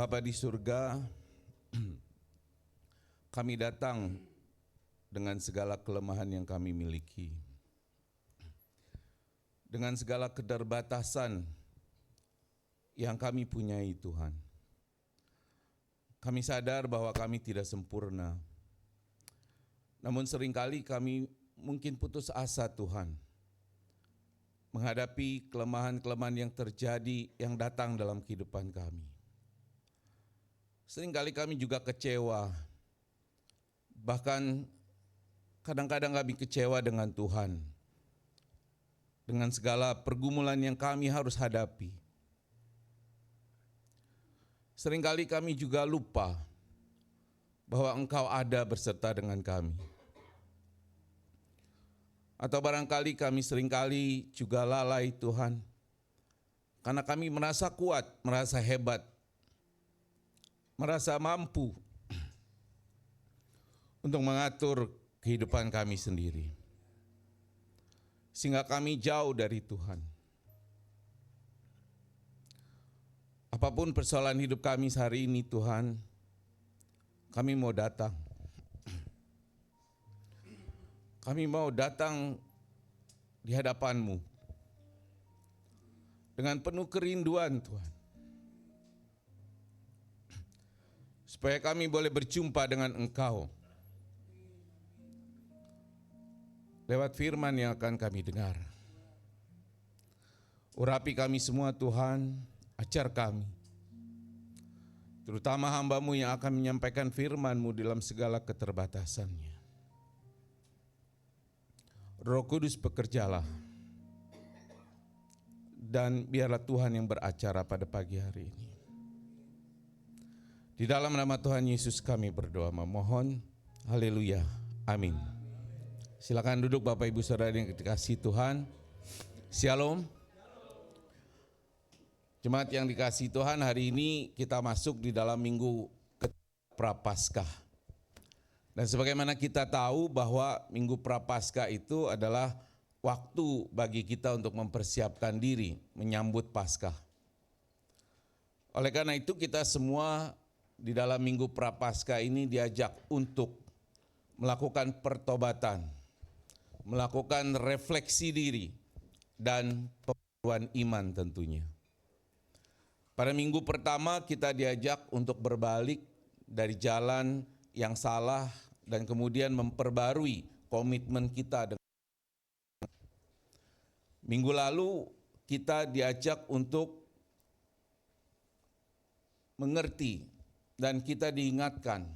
Bapa di surga, kami datang dengan segala kelemahan yang kami miliki, dengan segala keterbatasan yang kami punyai Tuhan. Kami sadar bahwa kami tidak sempurna, namun seringkali kami mungkin putus asa Tuhan, menghadapi kelemahan-kelemahan yang terjadi, yang datang dalam kehidupan kami. Seringkali kami juga kecewa, bahkan kadang-kadang kami kecewa dengan Tuhan, dengan segala pergumulan yang kami harus hadapi. Seringkali kami juga lupa bahwa Engkau ada berserta dengan kami. Atau barangkali kami seringkali juga lalai Tuhan, karena kami merasa kuat, merasa hebat, merasa mampu untuk mengatur kehidupan kami sendiri, sehingga kami jauh dari Tuhan. Apapun persoalan hidup kami hari ini Tuhan, kami mau datang. Kami mau datang di hadapan-Mu dengan penuh kerinduan Tuhan, supaya kami boleh berjumpa dengan Engkau lewat firman yang akan kami dengar. Urapi kami semua Tuhan, ajar kami, terutama hamba-Mu yang akan menyampaikan firman-Mu dalam segala keterbatasannya. Roh Kudus bekerjalah, dan biarlah Tuhan yang beracara pada pagi hari ini. Di dalam nama Tuhan Yesus kami berdoa memohon, haleluya, amin. Silakan duduk Bapak Ibu Saudara yang dikasihi Tuhan. Shalom. Jemaat yang dikasihi Tuhan, hari ini kita masuk di dalam minggu Prapaskah. Dan sebagaimana kita tahu bahwa minggu Prapaskah itu adalah waktu bagi kita untuk mempersiapkan diri menyambut Paskah. Oleh karena itu kita semua di dalam minggu Prapaskah ini diajak untuk melakukan pertobatan, melakukan refleksi diri, dan pembaruan iman tentunya. Pada minggu pertama kita diajak untuk berbalik dari jalan yang salah dan kemudian memperbarui komitmen kita. Minggu lalu kita diajak untuk mengerti dan kita diingatkan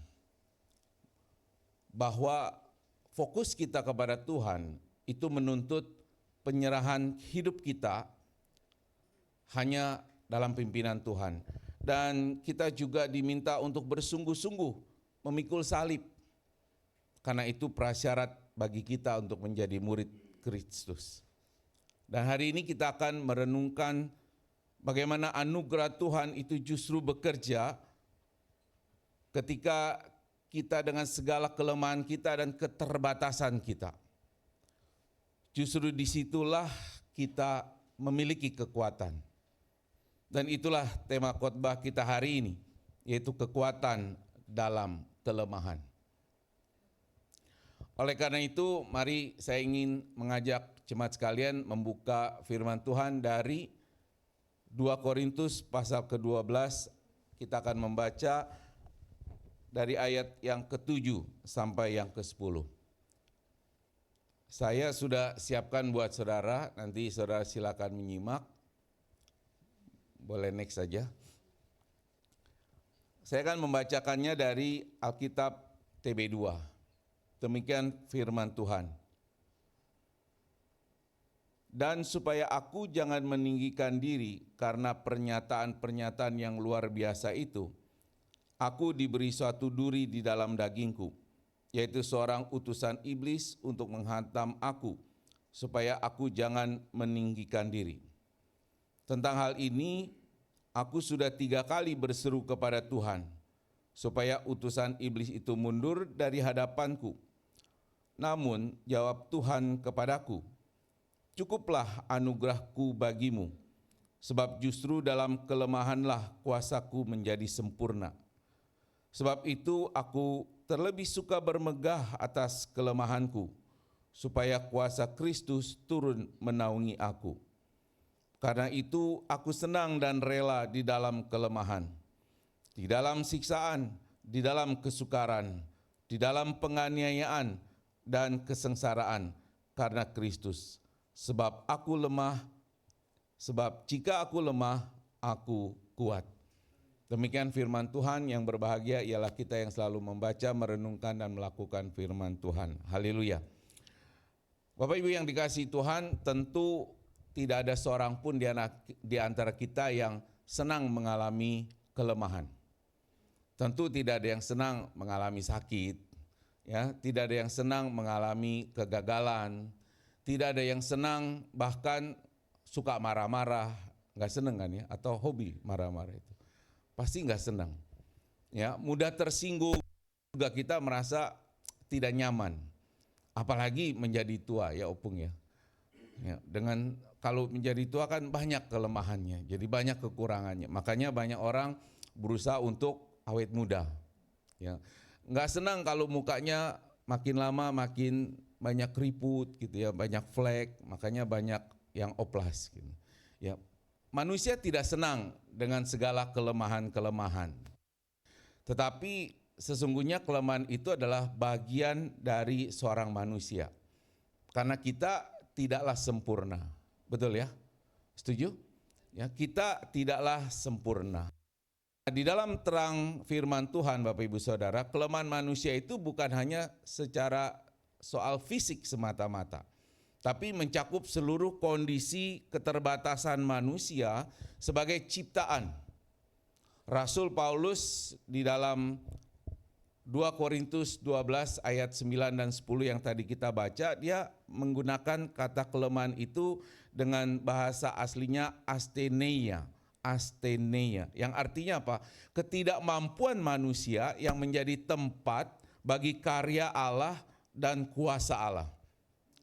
bahwa fokus kita kepada Tuhan itu menuntut penyerahan hidup kita hanya dalam pimpinan Tuhan. Dan kita juga diminta untuk bersungguh-sungguh memikul salib. Karena itu prasyarat bagi kita untuk menjadi murid Kristus. Dan hari ini kita akan merenungkan bagaimana anugerah Tuhan itu justru bekerja ketika kita dengan segala kelemahan kita dan keterbatasan kita. Justru disitulah kita memiliki kekuatan. Dan itulah tema khotbah kita hari ini, yaitu kekuatan dalam kelemahan. Oleh karena itu, mari saya ingin mengajak jemaat sekalian membuka firman Tuhan dari 2 Korintus pasal ke-12. Kita akan membaca dari ayat yang ke-7 sampai yang ke-10. Saya sudah siapkan buat saudara, nanti saudara silakan menyimak. Boleh next saja. Saya akan membacakannya dari Alkitab TB2. Demikian firman Tuhan. Dan supaya aku jangan meninggikan diri karena pernyataan-pernyataan yang luar biasa itu, aku diberi suatu duri di dalam dagingku, yaitu seorang utusan iblis untuk menghantam aku, supaya aku jangan meninggikan diri. Tentang hal ini, aku sudah 3 kali berseru kepada Tuhan, supaya utusan iblis itu mundur dari hadapanku. Namun jawab Tuhan kepadaku, cukuplah anugerahku bagimu, Sebab justru dalam kelemahanlah kuasaku menjadi sempurna. Sebab itu aku terlebih suka bermegah atas kelemahanku, supaya kuasa Kristus turun menaungi aku. Karena itu aku senang dan rela di dalam kelemahan, di dalam siksaan, di dalam kesukaran, di dalam penganiayaan dan kesengsaraan karena Kristus. Sebab jika aku lemah, aku kuat. Demikian firman Tuhan. Yang berbahagia ialah kita yang selalu membaca, merenungkan, dan melakukan firman Tuhan. Haleluya. Bapak Ibu yang dikasihi Tuhan, tentu tidak ada seorang pun di antara kita yang senang mengalami kelemahan. Tentu tidak ada yang senang mengalami sakit, ya, tidak ada yang senang mengalami kegagalan, tidak ada yang senang bahkan suka marah-marah, nggak senang kan ya, atau hobi marah-marah itu. Pasti nggak senang. Ya, mudah tersinggung juga, kita merasa tidak nyaman. Apalagi menjadi tua ya Opung ya. Ya, dengan kalau menjadi tua kan banyak kelemahannya, jadi banyak kekurangannya. Makanya banyak orang berusaha untuk awet muda. Ya, nggak senang kalau mukanya makin lama makin banyak keriput gitu ya, banyak flek, makanya banyak yang oplas gitu. Ya, manusia tidak senang dengan segala kelemahan-kelemahan. Tetapi sesungguhnya kelemahan itu adalah bagian dari seorang manusia. Karena kita tidaklah sempurna. Betul ya? Setuju? Ya, kita tidaklah sempurna. Di dalam terang firman Tuhan Bapak Ibu Saudara, kelemahan manusia itu bukan hanya secara soal fisik semata-mata, tapi mencakup seluruh kondisi keterbatasan manusia sebagai ciptaan. Rasul Paulus di dalam 2 Korintus 12 ayat 9 dan 10 yang tadi kita baca, dia menggunakan kata kelemahan itu dengan bahasa aslinya asteneia, yang artinya apa? Ketidakmampuan manusia yang menjadi tempat bagi karya Allah dan kuasa Allah.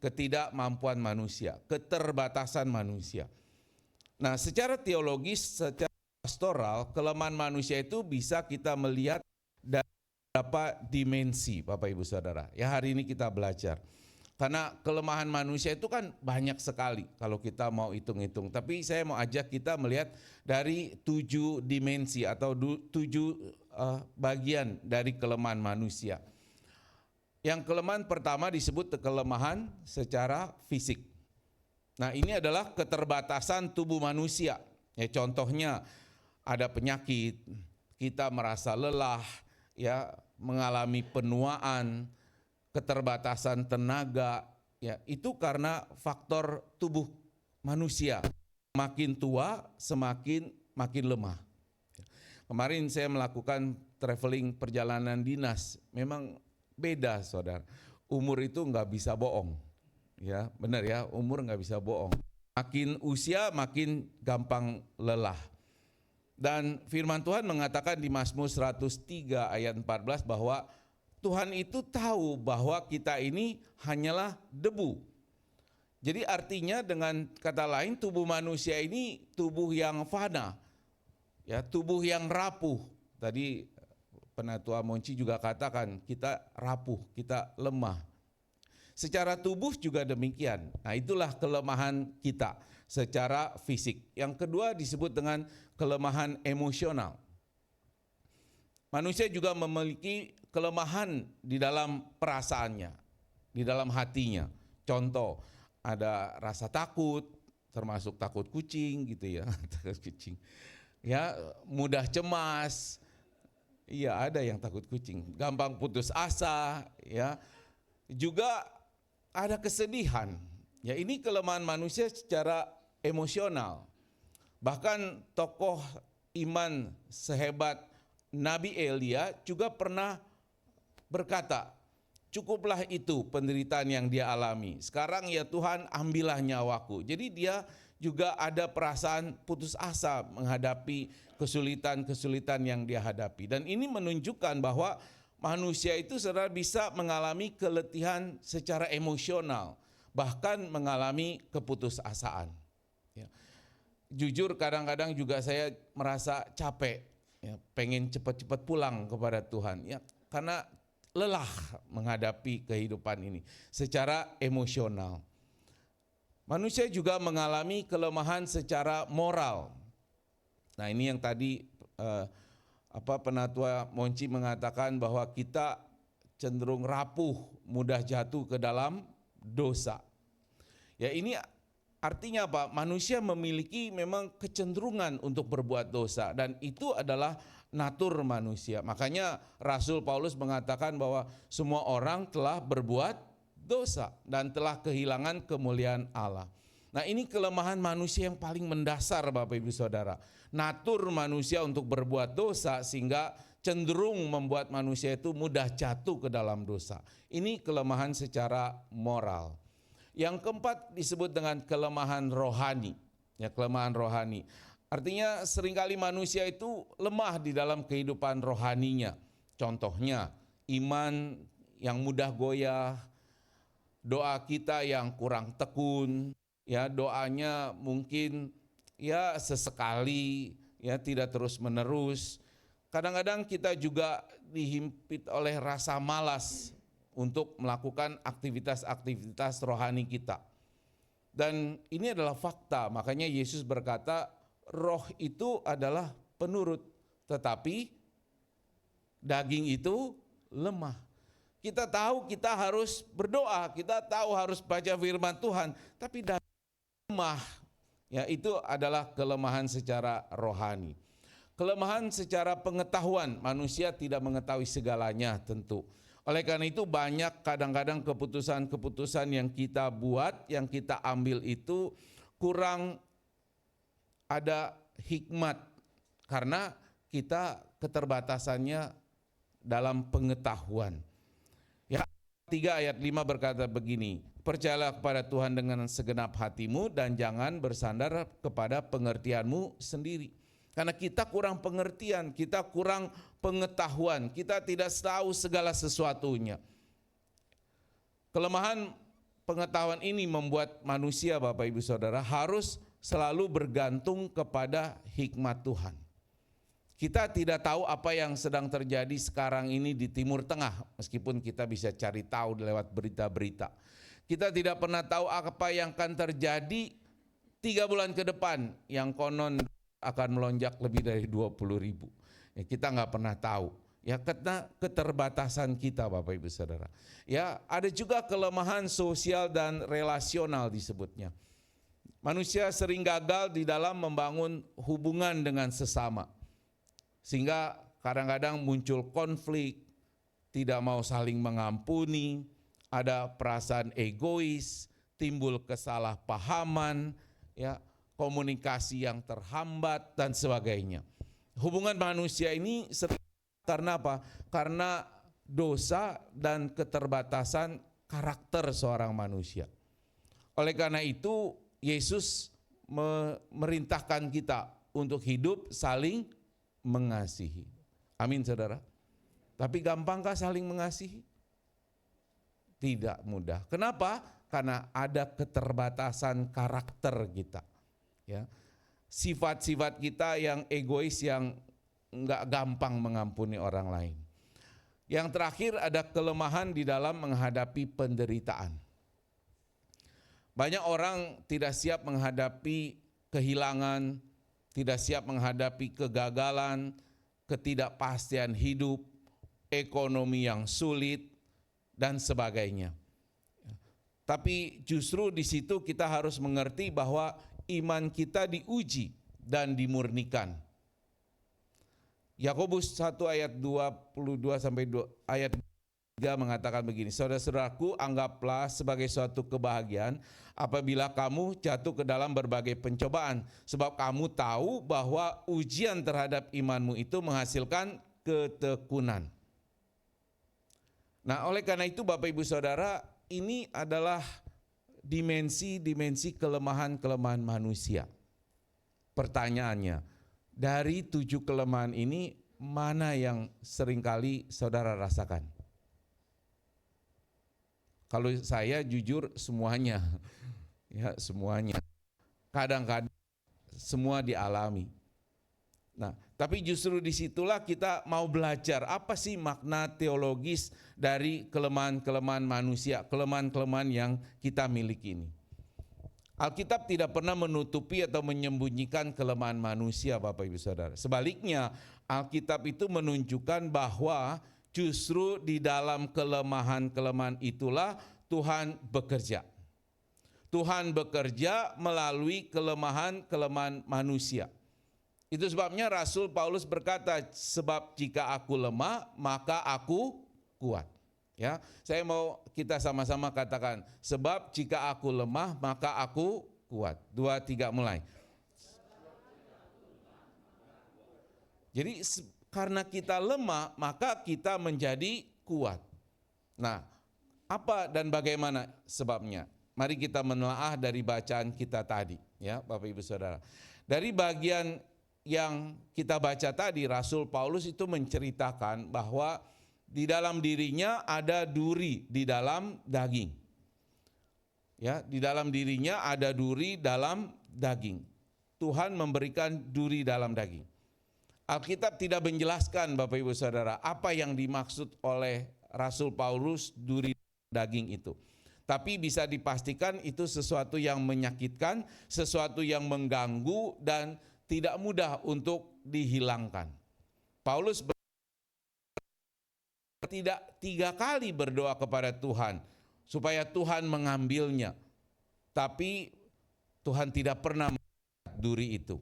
Ketidakmampuan manusia, keterbatasan manusia. Nah, secara teologis, secara pastoral, kelemahan manusia itu bisa kita melihat dari beberapa dimensi, Bapak Ibu Saudara. Ya, hari ini kita belajar. Karena kelemahan manusia itu kan banyak sekali kalau kita mau hitung-hitung. Tapi saya mau ajak kita melihat dari 7 dimensi atau 7 bagian dari kelemahan manusia. Yang kelemahan pertama disebut kelemahan secara fisik. Nah, ini adalah keterbatasan tubuh manusia. Ya, contohnya ada penyakit, kita merasa lelah, ya, mengalami penuaan, keterbatasan tenaga, ya, itu karena faktor tubuh manusia. Makin tua, makin lemah. Kemarin saya melakukan traveling perjalanan dinas, memang beda saudara. Umur itu nggak bisa bohong, ya benar ya, umur nggak bisa bohong. Makin usia makin gampang lelah. Dan firman Tuhan mengatakan di Mazmur 103 ayat 14 bahwa Tuhan itu tahu bahwa kita ini hanyalah debu. Jadi artinya dengan kata lain tubuh manusia ini tubuh yang fana, ya, tubuh yang rapuh. Tadi Penatua Monci juga katakan kita rapuh, kita lemah. Secara tubuh juga demikian. Nah, itulah kelemahan kita secara fisik. Yang kedua disebut dengan kelemahan emosional. Manusia juga memiliki kelemahan di dalam perasaannya, di dalam hatinya. Contoh, ada rasa takut, termasuk takut kucing gitu ya, takut kucing. Ya, mudah cemas. Iya, ada yang takut kucing, gampang putus asa, ya. Juga ada kesedihan. Ya, ini kelemahan manusia secara emosional. Bahkan tokoh iman sehebat Nabi Elia juga pernah berkata, cukuplah itu penderitaan yang dia alami. Sekarang ya Tuhan, ambillah nyawaku. Jadi dia juga ada perasaan putus asa menghadapi kesulitan-kesulitan yang dia hadapi. Dan ini menunjukkan bahwa manusia itu saudara bisa mengalami keletihan secara emosional, bahkan mengalami keputusasaan. Ya. jujur kadang-kadang juga saya merasa capek, ya, pengen cepat-cepat pulang kepada Tuhan, ya, karena lelah menghadapi kehidupan ini secara emosional. Manusia juga mengalami kelemahan secara moral. Nah, ini yang tadi Penatua Monci mengatakan bahwa kita cenderung rapuh, mudah jatuh ke dalam dosa. Ya, ini artinya apa? Manusia memiliki memang kecenderungan untuk berbuat dosa dan itu adalah natur manusia. Makanya Rasul Paulus mengatakan bahwa semua orang telah berbuat dosa dan telah kehilangan kemuliaan Allah. Nah, ini kelemahan manusia yang paling mendasar, Bapak Ibu Saudara. Natur manusia untuk berbuat dosa sehingga cenderung membuat manusia itu mudah jatuh ke dalam dosa. Ini kelemahan secara moral. Yang keempat disebut dengan kelemahan rohani. Ya, kelemahan rohani. Artinya seringkali manusia itu lemah di dalam kehidupan rohaninya. Contohnya iman yang mudah goyah, doa kita yang kurang tekun, ya doanya mungkin ya sesekali, ya tidak terus menerus. Kadang-kadang kita juga dihimpit oleh rasa malas untuk melakukan aktivitas-aktivitas rohani kita. Dan ini adalah fakta, makanya Yesus berkata roh itu adalah penurut, tetapi daging itu lemah. Kita tahu kita harus berdoa, kita tahu harus baca firman Tuhan, tapi daging lemah. Ya, itu adalah kelemahan secara rohani. Kelemahan secara pengetahuan, manusia tidak mengetahui segalanya tentu. Oleh karena itu banyak kadang-kadang keputusan-keputusan yang kita buat, yang kita ambil itu kurang ada hikmat. Karena kita keterbatasannya dalam pengetahuan. Ya, 3 ayat 5 berkata begini, percayalah kepada Tuhan dengan segenap hatimu dan jangan bersandar kepada pengertianmu sendiri. Karena kita kurang pengertian, kita kurang pengetahuan, kita tidak tahu segala sesuatunya. Kelemahan pengetahuan ini membuat manusia, Bapak Ibu Saudara, harus selalu bergantung kepada hikmat Tuhan. Kita tidak tahu apa yang sedang terjadi sekarang ini di Timur Tengah, meskipun kita bisa cari tahu lewat berita-berita. Kita tidak pernah tahu apa yang akan terjadi 3 bulan ke depan, yang konon akan melonjak lebih dari 20.000. Ya, kita nggak pernah tahu. Ya, karena keterbatasan kita, Bapak Ibu Saudara. Ya, ada juga kelemahan sosial dan relasional disebutnya. Manusia sering gagal di dalam membangun hubungan dengan sesama. Sehingga kadang-kadang muncul konflik, tidak mau saling mengampuni, ada perasaan egois, timbul kesalahpahaman, ya, komunikasi yang terhambat dan sebagainya. Hubungan manusia ini sering karena apa? Karena dosa dan keterbatasan karakter seorang manusia. Oleh karena itu Yesus memerintahkan kita untuk hidup saling mengasihi. Amin, saudara. Tapi gampangkah saling mengasihi? Tidak mudah. Kenapa? Karena ada keterbatasan karakter kita. Ya, sifat-sifat kita yang egois, yang enggak gampang mengampuni orang lain. Yang terakhir ada kelemahan di dalam menghadapi penderitaan. Banyak orang tidak siap menghadapi kehilangan, tidak siap menghadapi kegagalan, ketidakpastian hidup, ekonomi yang sulit, dan sebagainya. Tapi justru di situ kita harus mengerti bahwa iman kita diuji dan dimurnikan. Yakobus 1 ayat 22 sampai ayat 3 mengatakan begini, saudara-saudaraku, anggaplah sebagai suatu kebahagiaan apabila kamu jatuh ke dalam berbagai pencobaan, sebab kamu tahu bahwa ujian terhadap imanmu itu menghasilkan ketekunan. Nah, oleh karena itu Bapak Ibu Saudara, ini adalah dimensi-dimensi kelemahan-kelemahan manusia. Pertanyaannya, dari 7 kelemahan ini mana yang seringkali saudara rasakan? Kalau saya jujur semuanya, ya semuanya. Kadang-kadang semua dialami. Nah, tapi justru disitulah kita mau belajar apa sih makna teologis dari kelemahan-kelemahan manusia, kelemahan-kelemahan yang kita miliki ini. Alkitab tidak pernah menutupi atau menyembunyikan kelemahan manusia, Bapak Ibu Saudara. Sebaliknya, Alkitab itu menunjukkan bahwa justru di dalam kelemahan-kelemahan itulah Tuhan bekerja. Tuhan bekerja melalui kelemahan-kelemahan manusia. Itu sebabnya Rasul Paulus berkata, sebab jika aku lemah, maka aku kuat. Ya, saya mau kita sama-sama katakan, sebab jika aku lemah, maka aku kuat. 2, 3 mulai. Jadi karena kita lemah, maka kita menjadi kuat. Nah, apa dan bagaimana sebabnya? Mari kita menelaah dari bacaan kita tadi, ya Bapak Ibu Saudara. Dari bagian yang kita baca tadi, Rasul Paulus itu menceritakan bahwa di dalam dirinya ada duri di dalam daging. Ya, di dalam dirinya ada duri dalam daging. Tuhan memberikan duri dalam daging. Alkitab tidak menjelaskan, Bapak Ibu Saudara, apa yang dimaksud oleh Rasul Paulus duri daging itu. Tapi bisa dipastikan itu sesuatu yang menyakitkan, sesuatu yang mengganggu dan tidak mudah untuk dihilangkan. Paulus tidak 3 kali berdoa kepada Tuhan supaya Tuhan mengambilnya. Tapi Tuhan tidak pernah mengangkat duri itu.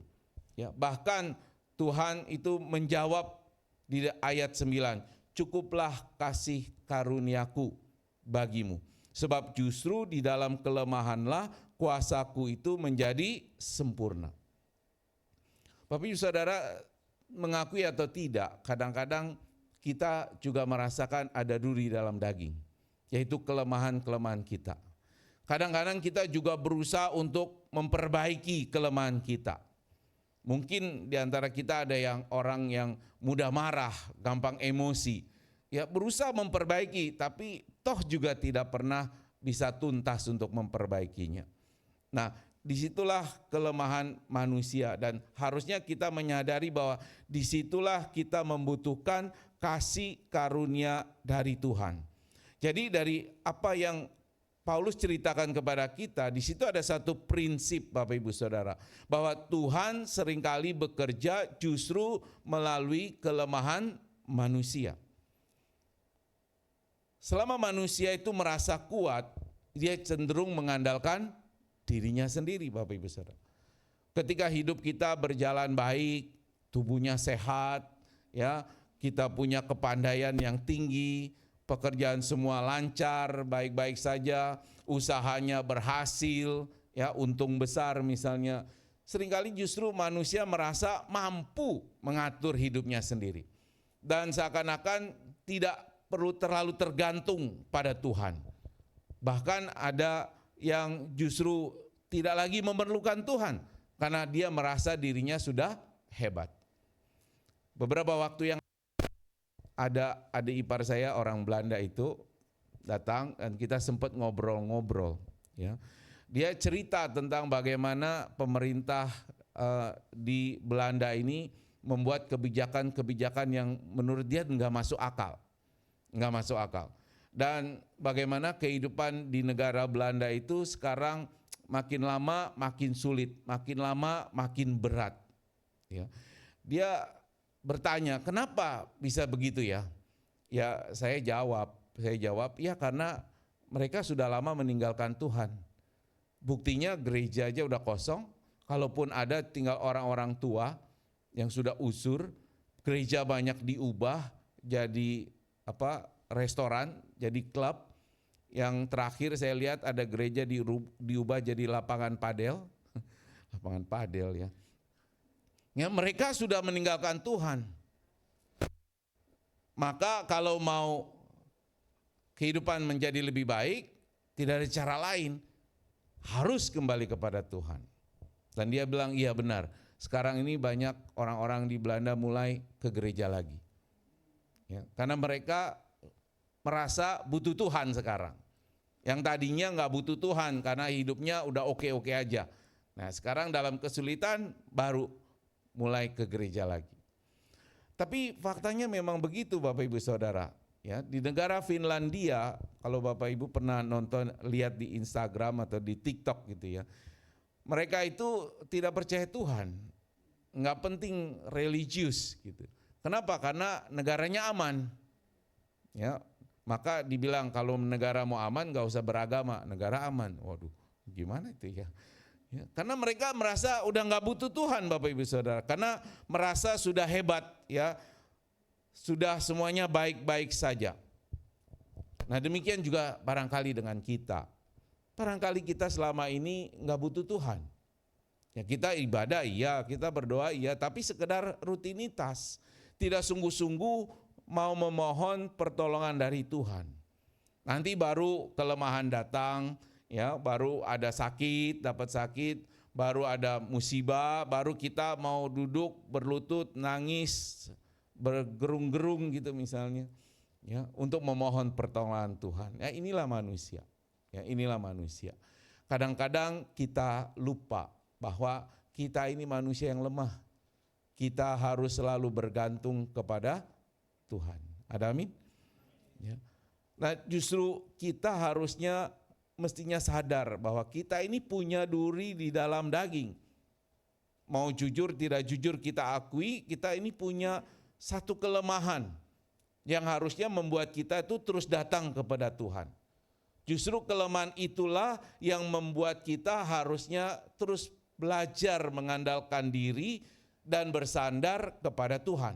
Ya, bahkan Tuhan itu menjawab di ayat 9, cukuplah kasih karuniaku bagimu. Sebab justru di dalam kelemahanlah kuasaku itu menjadi sempurna. Bapak Ibu Saudara, mengakui atau tidak, kadang-kadang kita juga merasakan ada duri dalam daging, yaitu kelemahan-kelemahan kita. Kadang-kadang kita juga berusaha untuk memperbaiki kelemahan kita. Mungkin di antara kita ada yang orang yang mudah marah, gampang emosi, ya berusaha memperbaiki, tapi toh juga tidak pernah bisa tuntas untuk memperbaikinya. Nah, disitulah kelemahan manusia dan harusnya kita menyadari bahwa disitulah kita membutuhkan kasih karunia dari Tuhan. Jadi dari apa yang Paulus ceritakan kepada kita, di situ ada satu prinsip Bapak Ibu Saudara, bahwa Tuhan seringkali bekerja justru melalui kelemahan manusia. Selama manusia itu merasa kuat, dia cenderung mengandalkan dirinya sendiri, Bapak Ibu Saudara. Ketika hidup kita berjalan baik, tubuhnya sehat, ya, kita punya kepandaian yang tinggi, pekerjaan semua lancar, baik-baik saja, usahanya berhasil, ya, untung besar misalnya. Seringkali justru manusia merasa mampu mengatur hidupnya sendiri. Dan seakan-akan tidak perlu terlalu tergantung pada Tuhan. Bahkan ada yang justru tidak lagi memerlukan Tuhan karena dia merasa dirinya sudah hebat. Beberapa waktu yang ada adik ipar saya orang Belanda itu datang dan kita sempat ngobrol-ngobrol, ya. Dia cerita tentang bagaimana pemerintah di Belanda ini membuat kebijakan-kebijakan yang menurut dia nggak masuk akal. Dan bagaimana kehidupan di negara Belanda itu sekarang makin lama makin sulit, makin lama makin berat. Ya. Dia bertanya, kenapa bisa begitu ya? Ya saya jawab, ya karena mereka sudah lama meninggalkan Tuhan. Buktinya gereja aja udah kosong, kalaupun ada tinggal orang-orang tua yang sudah usur, gereja banyak diubah jadi restoran, jadi klub. Yang terakhir saya lihat ada gereja diubah jadi lapangan padel. Lapangan padel ya. Ya, mereka sudah meninggalkan Tuhan. Maka kalau mau kehidupan menjadi lebih baik, tidak ada cara lain. Harus kembali kepada Tuhan. Dan dia bilang, iya benar. Sekarang ini banyak orang-orang di Belanda mulai ke gereja lagi. Ya, karena mereka merasa butuh Tuhan sekarang. Yang tadinya nggak butuh Tuhan karena hidupnya udah oke-oke aja. Nah, sekarang dalam kesulitan baru mulai ke gereja lagi. Tapi faktanya memang begitu Bapak Ibu Saudara. Ya, di negara Finlandia, kalau Bapak Ibu pernah nonton, lihat di Instagram atau di TikTok gitu ya. Mereka itu tidak percaya Tuhan. Nggak penting religius gitu. Kenapa? Karena negaranya aman. Ya, maka dibilang kalau negara mau aman nggak usah beragama, negara aman. Waduh, gimana itu ya? Ya, karena mereka merasa udah nggak butuh Tuhan Bapak Ibu Saudara, karena merasa sudah hebat ya, sudah semuanya baik-baik saja. Nah demikian juga barangkali dengan kita. Barangkali kita selama ini nggak butuh Tuhan. Ya kita ibadah iya, kita berdoa iya, tapi sekedar rutinitas, tidak sungguh-sungguh mau memohon pertolongan dari Tuhan. Nanti baru kelemahan datang, ya, baru ada sakit, dapat sakit, baru ada musibah, baru kita mau duduk berlutut, nangis, bergerung-gerung gitu misalnya, ya, untuk memohon pertolongan Tuhan. Ya inilah manusia. Ya inilah manusia. Kadang-kadang kita lupa bahwa kita ini manusia yang lemah. Kita harus selalu bergantung kepada Tuhan. Ada amin? Ya. Nah justru kita harusnya mestinya sadar bahwa kita ini punya duri di dalam daging. Mau jujur tidak jujur kita akui, kita ini punya satu kelemahan yang harusnya membuat kita itu terus datang kepada Tuhan. Justru kelemahan itulah yang membuat kita harusnya terus belajar mengandalkan diri dan bersandar kepada Tuhan.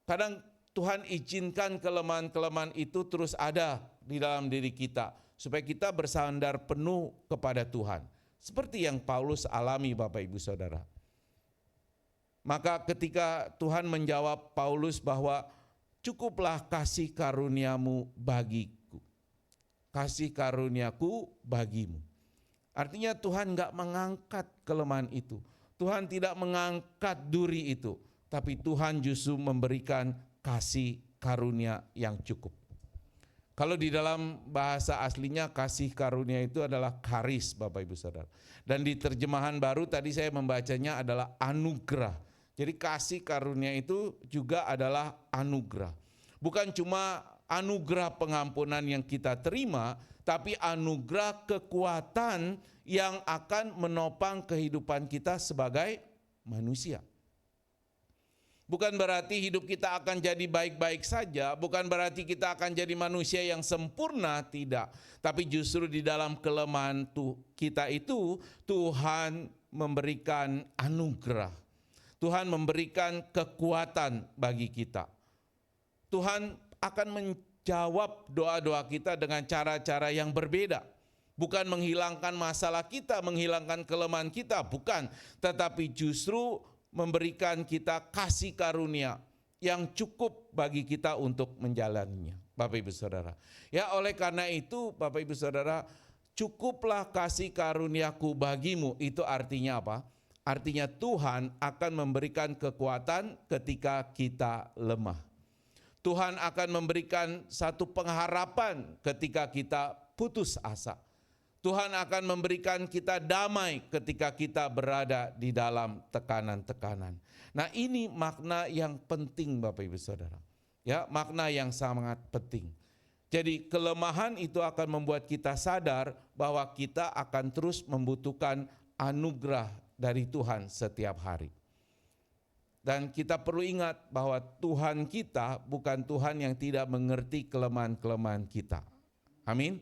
Kadang Tuhan izinkan kelemahan-kelemahan itu terus ada di dalam diri kita, supaya kita bersandar penuh kepada Tuhan. Seperti yang Paulus alami Bapak Ibu Saudara. Maka ketika Tuhan menjawab Paulus bahwa cukuplah kasih karuniamu bagiku. Kasih karuniaku bagimu. Artinya Tuhan enggak mengangkat kelemahan itu. Tuhan tidak mengangkat duri itu. Tapi Tuhan justru memberikan kasih karunia yang cukup. Kalau di dalam bahasa aslinya kasih karunia itu adalah karis Bapak Ibu Saudara. Dan di terjemahan baru tadi saya membacanya adalah anugerah. Jadi kasih karunia itu juga adalah anugerah. Bukan cuma anugerah pengampunan yang kita terima, tapi anugerah kekuatan yang akan menopang kehidupan kita sebagai manusia. Bukan berarti hidup kita akan jadi baik-baik saja, bukan berarti kita akan jadi manusia yang sempurna, tidak. Tapi justru di dalam kelemahan kita itu, Tuhan memberikan anugerah. Tuhan memberikan kekuatan bagi kita. Tuhan akan menjawab doa-doa kita dengan cara-cara yang berbeda. Bukan menghilangkan masalah kita, menghilangkan kelemahan kita, bukan. Tetapi justru memberikan kita kasih karunia yang cukup bagi kita untuk menjalaninya, Bapak Ibu Saudara. Ya oleh karena itu Bapak Ibu Saudara, cukuplah kasih karuniaku bagimu, itu artinya apa? Artinya Tuhan akan memberikan kekuatan ketika kita lemah. Tuhan akan memberikan satu pengharapan ketika kita putus asa. Tuhan akan memberikan kita damai ketika kita berada di dalam tekanan-tekanan. Nah ini makna yang penting Bapak Ibu Saudara. Ya, makna yang sangat penting. Jadi kelemahan itu akan membuat kita sadar bahwa kita akan terus membutuhkan anugerah dari Tuhan setiap hari. Dan kita perlu ingat bahwa Tuhan kita bukan Tuhan yang tidak mengerti kelemahan-kelemahan kita. Amin.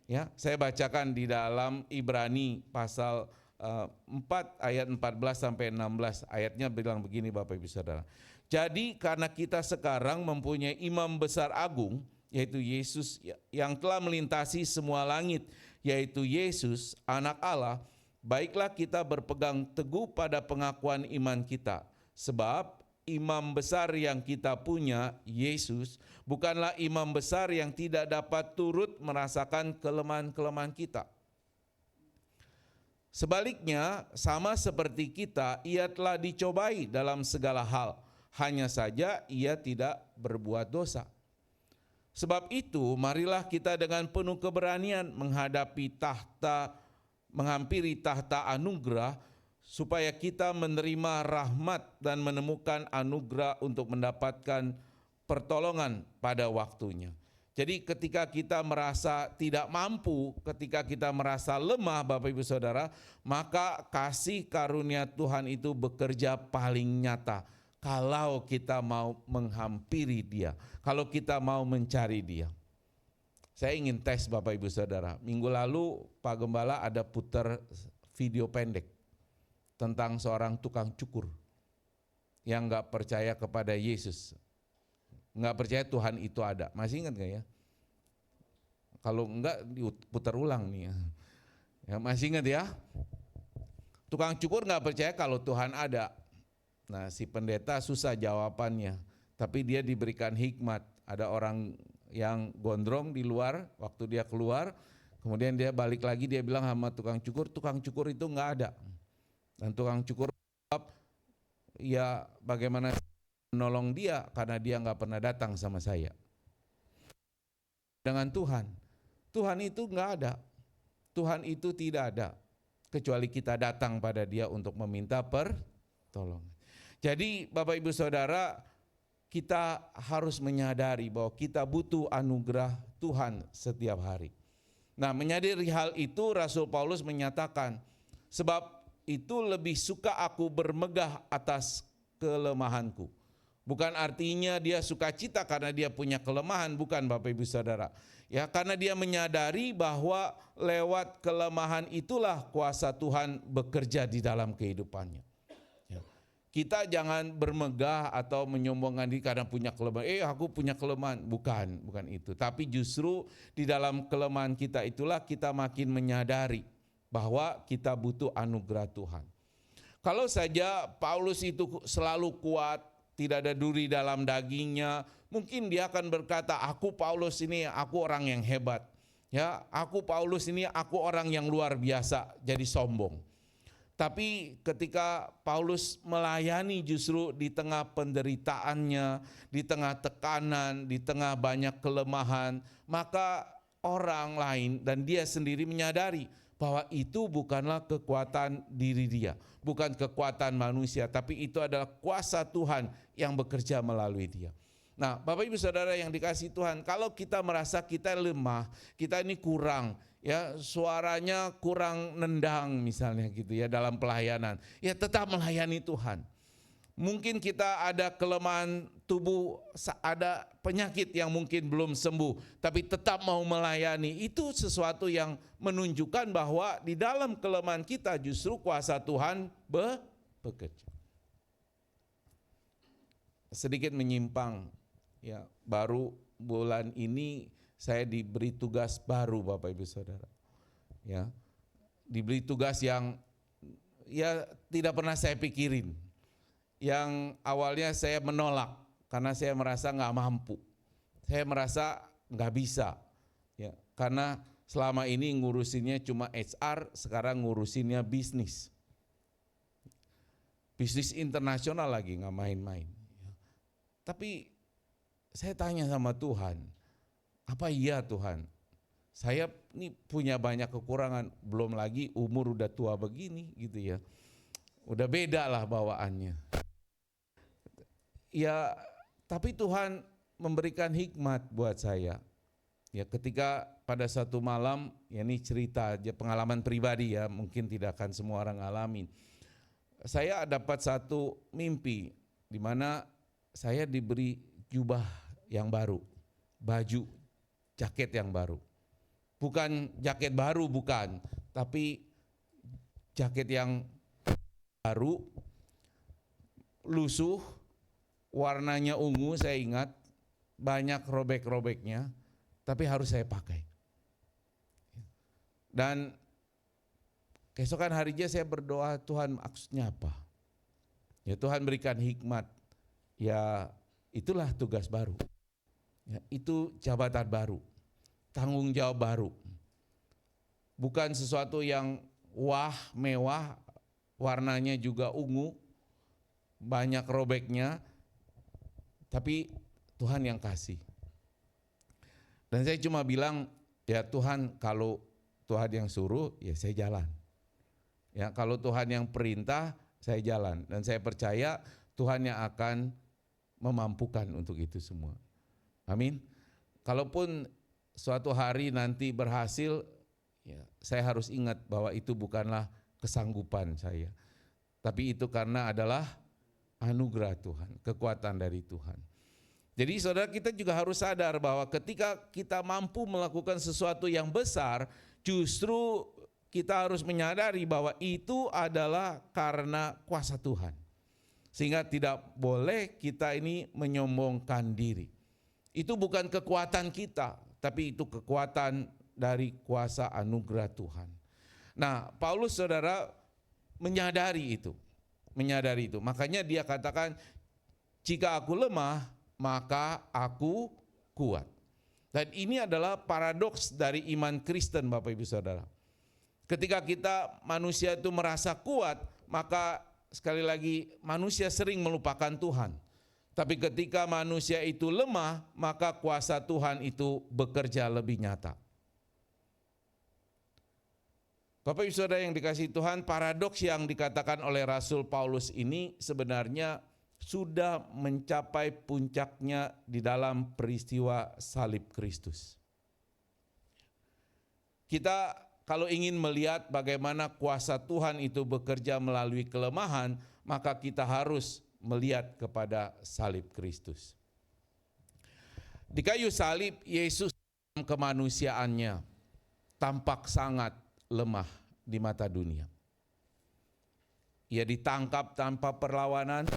Ya, saya bacakan di dalam Ibrani pasal 4 ayat 14 sampai 16. Ayatnya bilang begini Bapak Ibu Saudara. Jadi karena kita sekarang mempunyai imam besar agung, yaitu Yesus yang telah melintasi semua langit, yaitu Yesus anak Allah, baiklah kita berpegang teguh pada pengakuan iman kita. Sebab imam besar yang kita punya, Yesus, bukanlah imam besar yang tidak dapat turut merasakan kelemahan-kelemahan kita. Sebaliknya, sama seperti kita, ia telah dicobai dalam segala hal. Hanya saja ia tidak berbuat dosa. Sebab itu, marilah kita dengan penuh keberanian menghadapi tahta menghampiri tahta anugerah supaya kita menerima rahmat dan menemukan anugerah untuk mendapatkan pertolongan pada waktunya. Jadi ketika kita merasa tidak mampu, ketika kita merasa lemah Bapak Ibu Saudara, maka kasih karunia Tuhan itu bekerja paling nyata. Kalau kita mau menghampiri Dia, kalau kita mau mencari Dia. Saya ingin tes Bapak Ibu Saudara. Minggu lalu Pak Gembala ada putar video pendek tentang seorang tukang cukur yang gak percaya kepada Yesus. Nggak percaya Tuhan itu ada. Masih ingat nggak ya? Kalau enggak diputar ulang nih ya. Masih ingat ya? Tukang cukur nggak percaya kalau Tuhan ada. Nah si pendeta susah jawabannya. Tapi dia diberikan hikmat. Ada orang yang gondrong di luar, waktu dia keluar, kemudian dia balik lagi, dia bilang sama tukang cukur itu nggak ada. Dan tukang cukur jawab, ya bagaimana menolong dia karena dia nggak pernah datang sama saya. Dengan Tuhan, Tuhan itu nggak ada, Tuhan itu tidak ada kecuali kita datang pada Dia untuk meminta pertolongan. Jadi Bapak Ibu Saudara, kita harus menyadari bahwa kita butuh anugerah Tuhan setiap hari. Nah, menyadari hal itu Rasul Paulus menyatakan, sebab itu lebih suka aku bermegah atas kelemahanku. Bukan artinya dia sukacita karena dia punya kelemahan, bukan Bapak Ibu Saudara. Ya, karena dia menyadari bahwa lewat kelemahan itulah kuasa Tuhan bekerja di dalam kehidupannya. Ya. Kita jangan bermegah atau menyombongkan diri karena punya kelemahan. Aku punya kelemahan, bukan itu. Tapi justru di dalam kelemahan kita itulah kita makin menyadari bahwa kita butuh anugerah Tuhan. Kalau saja Paulus itu selalu kuat, tidak ada duri dalam dagingnya, mungkin dia akan berkata, aku Paulus ini, aku orang yang hebat. Ya, aku Paulus ini, aku orang yang luar biasa, jadi sombong. Tapi ketika Paulus melayani justru di tengah penderitaannya, di tengah tekanan, di tengah banyak kelemahan, maka orang lain dan dia sendiri menyadari bahwa itu bukanlah kekuatan diri dia, bukan kekuatan manusia, tapi itu adalah kuasa Tuhan yang bekerja melalui dia. Nah, Bapak Ibu Saudara yang dikasihi Tuhan, kalau kita merasa kita lemah, kita ini kurang, ya suaranya kurang nendang misalnya gitu ya dalam pelayanan, ya tetap melayani Tuhan. Mungkin kita ada kelemahan tubuh, ada penyakit yang mungkin belum sembuh, tapi tetap mau melayani. Itu sesuatu yang menunjukkan bahwa di dalam kelemahan kita justru kuasa Tuhan bekerja. Sedikit menyimpang, ya baru bulan ini saya diberi tugas baru Bapak Ibu Saudara. Ya, diberi tugas yang ya tidak pernah saya pikirin. Yang awalnya saya menolak karena saya merasa nggak mampu, saya merasa nggak bisa, ya karena selama ini ngurusinnya cuma HR, sekarang ngurusinnya bisnis internasional lagi nggak main-main. Tapi saya tanya sama Tuhan, apa iya Tuhan? Saya ini punya banyak kekurangan, belum lagi umur udah tua begini gitu ya, udah beda lah bawaannya. Ya, tapi Tuhan memberikan hikmat buat saya. Ya, ketika pada satu malam, ya ini cerita aja pengalaman pribadi ya, mungkin tidak akan semua orang alamin. Saya dapat satu mimpi di mana saya diberi jubah yang baru, baju, jaket yang baru. Bukan jaket baru, bukan, tapi jaket yang baru, lusuh, warnanya ungu, saya ingat, banyak robek-robeknya, tapi harus saya pakai. Dan keesokan harinya saya berdoa, Tuhan maksudnya apa? Ya Tuhan berikan hikmat, ya itulah tugas baru, ya, itu jabatan baru, tanggung jawab baru. Bukan sesuatu yang wah, mewah, warnanya juga ungu, banyak robeknya, tapi Tuhan yang kasih. Dan saya cuma bilang, ya Tuhan kalau Tuhan yang suruh, ya saya jalan. Ya, kalau Tuhan yang perintah, saya jalan. Dan saya percaya Tuhan yang akan memampukan untuk itu semua. Amin. Kalaupun suatu hari nanti berhasil, ya, saya harus ingat bahwa itu bukanlah kesanggupan saya. Tapi itu karena adalah anugerah Tuhan, kekuatan dari Tuhan. Jadi saudara, kita juga harus sadar bahwa ketika kita mampu melakukan sesuatu yang besar, justru kita harus menyadari bahwa itu adalah karena kuasa Tuhan. Sehingga tidak boleh kita ini menyombongkan diri. Itu bukan kekuatan kita, tapi itu kekuatan dari kuasa anugerah Tuhan. Nah, Paulus saudara menyadari itu. Makanya dia katakan, jika aku lemah, maka aku kuat. Dan ini adalah paradoks dari iman Kristen, Bapak Ibu Saudara. Ketika kita manusia itu merasa kuat, maka sekali lagi manusia sering melupakan Tuhan. Tapi ketika manusia itu lemah, maka kuasa Tuhan itu bekerja lebih nyata. Bapak Ibu Saudara yang dikasihi Tuhan, paradoks yang dikatakan oleh Rasul Paulus ini sebenarnya sudah mencapai puncaknya di dalam peristiwa salib Kristus. Kita kalau ingin melihat bagaimana kuasa Tuhan itu bekerja melalui kelemahan, maka kita harus melihat kepada salib Kristus. Di kayu salib, Yesus dalam kemanusiaannya tampak sangat lemah di mata dunia. Ia ditangkap tanpa perlawanan,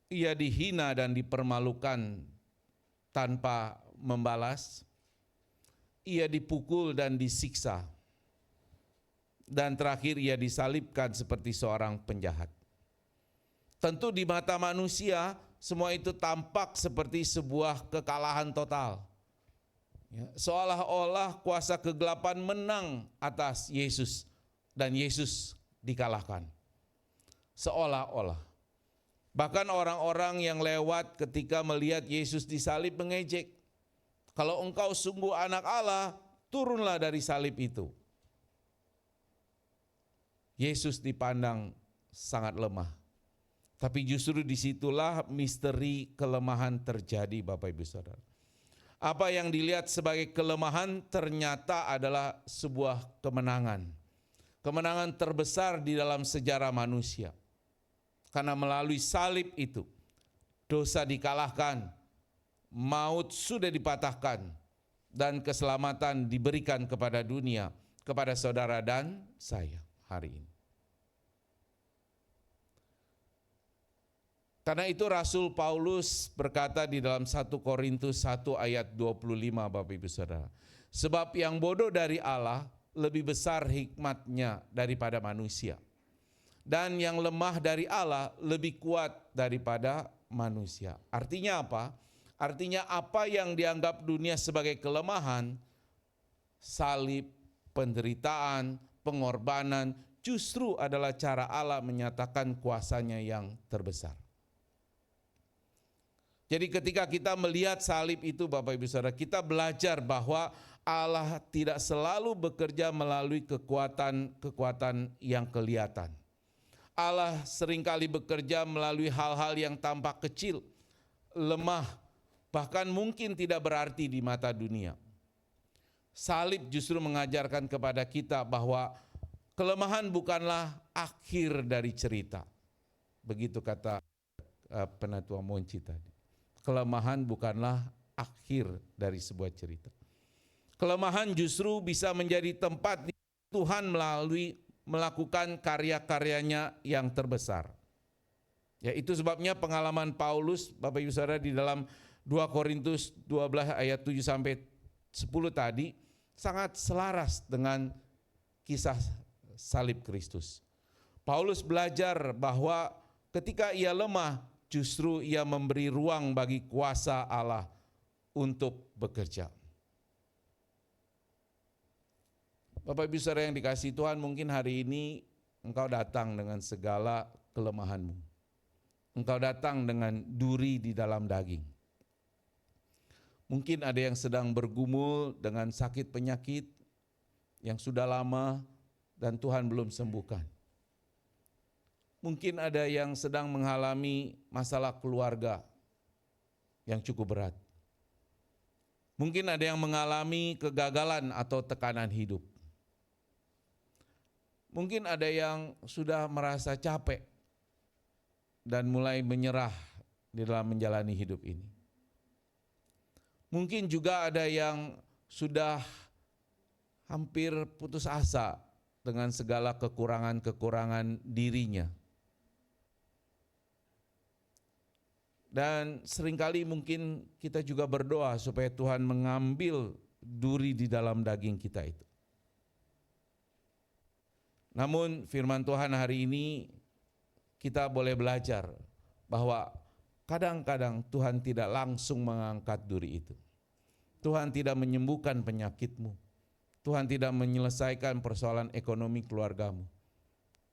ia dihina dan dipermalukan tanpa membalas, ia dipukul dan disiksa, dan terakhir ia disalibkan seperti seorang penjahat. Tentu di mata manusia semua itu tampak seperti sebuah kekalahan total. Ya, seolah-olah kuasa kegelapan menang atas Yesus dan Yesus dikalahkan. Seolah-olah. Bahkan orang-orang yang lewat ketika melihat Yesus disalib mengejek, kalau engkau sungguh anak Allah, turunlah dari salib itu. Yesus dipandang sangat lemah. Tapi justru disitulah misteri kelemahan terjadi, Bapak Ibu Saudara. Apa yang dilihat sebagai kelemahan ternyata adalah sebuah kemenangan. Kemenangan terbesar di dalam sejarah manusia. Karena melalui salib itu, dosa dikalahkan, maut sudah dipatahkan, dan keselamatan diberikan kepada dunia, kepada saudara dan saya hari ini. Karena itu Rasul Paulus berkata di dalam 1 Korintus 1 ayat 25, Bapak Ibu Saudara. Sebab yang bodoh dari Allah lebih besar hikmatnya daripada manusia. Dan yang lemah dari Allah lebih kuat daripada manusia. Artinya apa? Artinya apa yang dianggap dunia sebagai kelemahan, salib, penderitaan, pengorbanan, justru adalah cara Allah menyatakan kuasanya yang terbesar. Jadi ketika kita melihat salib itu, Bapak Ibu Saudara, kita belajar bahwa Allah tidak selalu bekerja melalui kekuatan yang kelihatan. Allah seringkali bekerja melalui hal-hal yang tampak kecil, lemah, bahkan mungkin tidak berarti di mata dunia. Salib justru mengajarkan kepada kita bahwa kelemahan bukanlah akhir dari cerita. Begitu kata Penatua Monci tadi. Kelemahan bukanlah akhir dari sebuah cerita. Kelemahan justru bisa menjadi tempat Tuhan melalui melakukan karya-karyanya yang terbesar. Ya, itu sebabnya pengalaman Paulus, Bapak Ibu Saudara, di dalam 2 Korintus 12 ayat 7 sampai 10 tadi sangat selaras dengan kisah salib Kristus. Paulus belajar bahwa ketika ia lemah, justru ia memberi ruang bagi kuasa Allah untuk bekerja. Bapak Ibu Saudara yang dikasihi Tuhan, mungkin hari ini engkau datang dengan segala kelemahanmu. Engkau datang dengan duri di dalam daging. Mungkin ada yang sedang bergumul dengan sakit penyakit yang sudah lama dan Tuhan belum sembuhkan. Mungkin ada yang sedang mengalami masalah keluarga yang cukup berat. Mungkin ada yang mengalami kegagalan atau tekanan hidup. Mungkin ada yang sudah merasa capek dan mulai menyerah di dalam menjalani hidup ini. Mungkin juga ada yang sudah hampir putus asa dengan segala kekurangan-kekurangan dirinya. Dan seringkali mungkin kita juga berdoa supaya Tuhan mengambil duri di dalam daging kita itu. Namun firman Tuhan hari ini kita boleh belajar bahwa kadang-kadang Tuhan tidak langsung mengangkat duri itu. Tuhan tidak menyembuhkan penyakitmu. Tuhan tidak menyelesaikan persoalan ekonomi keluargamu.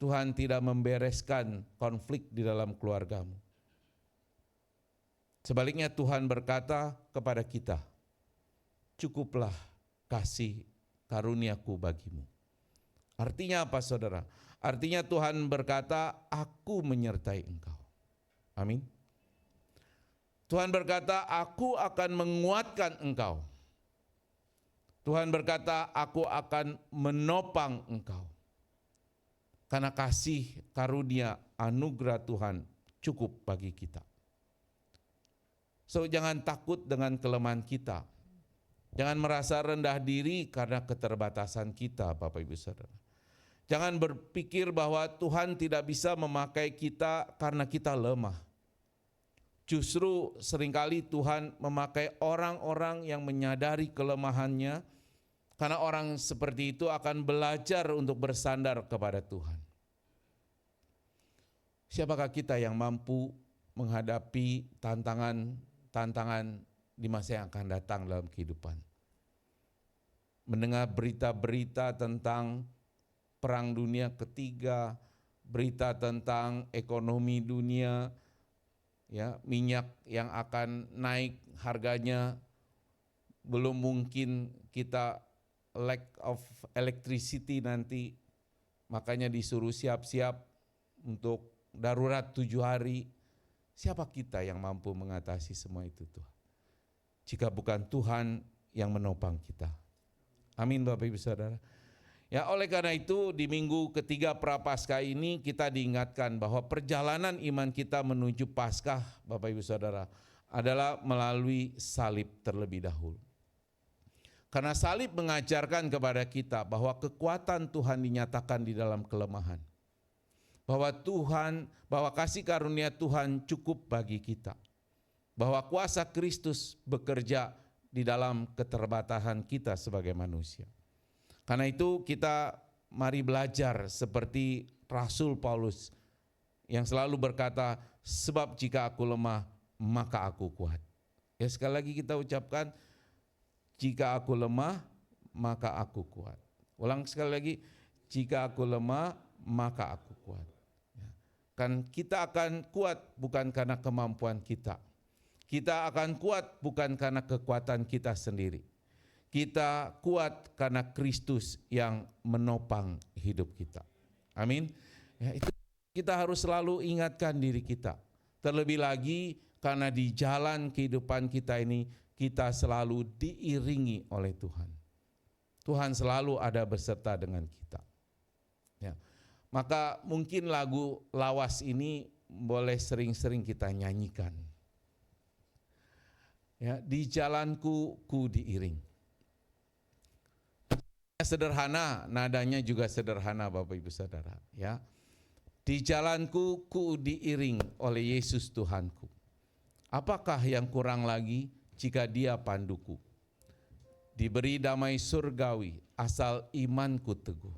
Tuhan tidak membereskan konflik di dalam keluargamu. Sebaliknya Tuhan berkata kepada kita, cukuplah kasih karuniaku bagimu. Artinya apa saudara? Artinya Tuhan berkata, aku menyertai engkau. Amin. Tuhan berkata, aku akan menguatkan engkau. Tuhan berkata, aku akan menopang engkau. Karena kasih karunia anugerah Tuhan cukup bagi kita. So jangan takut dengan kelemahan kita. Jangan merasa rendah diri karena keterbatasan kita, Bapak Ibu Saudara. Jangan berpikir bahwa Tuhan tidak bisa memakai kita karena kita lemah. Justru seringkali Tuhan memakai orang-orang yang menyadari kelemahannya, karena orang seperti itu akan belajar untuk bersandar kepada Tuhan. Siapakah kita yang mampu menghadapi tantangan di masa yang akan datang dalam kehidupan? Mendengar berita-berita tentang perang dunia ketiga, berita tentang ekonomi dunia, ya, minyak yang akan naik harganya, belum mungkin kita lack of electricity nanti, makanya disuruh siap-siap untuk darurat 7 hari. Siapa kita yang mampu mengatasi semua itu Tuhan? Jika bukan Tuhan yang menopang kita. Amin Bapak Ibu Saudara. Ya, oleh karena itu di minggu ketiga Prapaskah ini kita diingatkan bahwa perjalanan iman kita menuju Paskah Bapak Ibu Saudara adalah melalui salib terlebih dahulu. Karena salib mengajarkan kepada kita bahwa kekuatan Tuhan dinyatakan di dalam kelemahan. Bahwa kasih karunia Tuhan cukup bagi kita. Bahwa kuasa Kristus bekerja di dalam keterbatasan kita sebagai manusia. Karena itu kita mari belajar seperti Rasul Paulus yang selalu berkata, sebab jika aku lemah maka aku kuat. Ya, sekali lagi kita ucapkan, jika aku lemah maka aku kuat. Ulang sekali lagi, jika aku lemah maka aku kuat. Kan kita akan kuat bukan karena kemampuan kita. Kita akan kuat bukan karena kekuatan kita sendiri. Kita kuat karena Kristus yang menopang hidup kita. Amin. Ya, itu kita harus selalu ingatkan diri kita. Terlebih lagi karena di jalan kehidupan kita ini kita selalu diiringi oleh Tuhan. Tuhan selalu ada beserta dengan kita. Ya. Maka mungkin lagu lawas ini boleh sering-sering kita nyanyikan. Ya, di jalanku ku diiring. Sederhana, nadanya juga sederhana Bapak Ibu Saudara. Ya, di jalanku ku diiring oleh Yesus Tuhanku. Apakah yang kurang lagi jika Dia panduku? Diberi damai surgawi asal imanku teguh.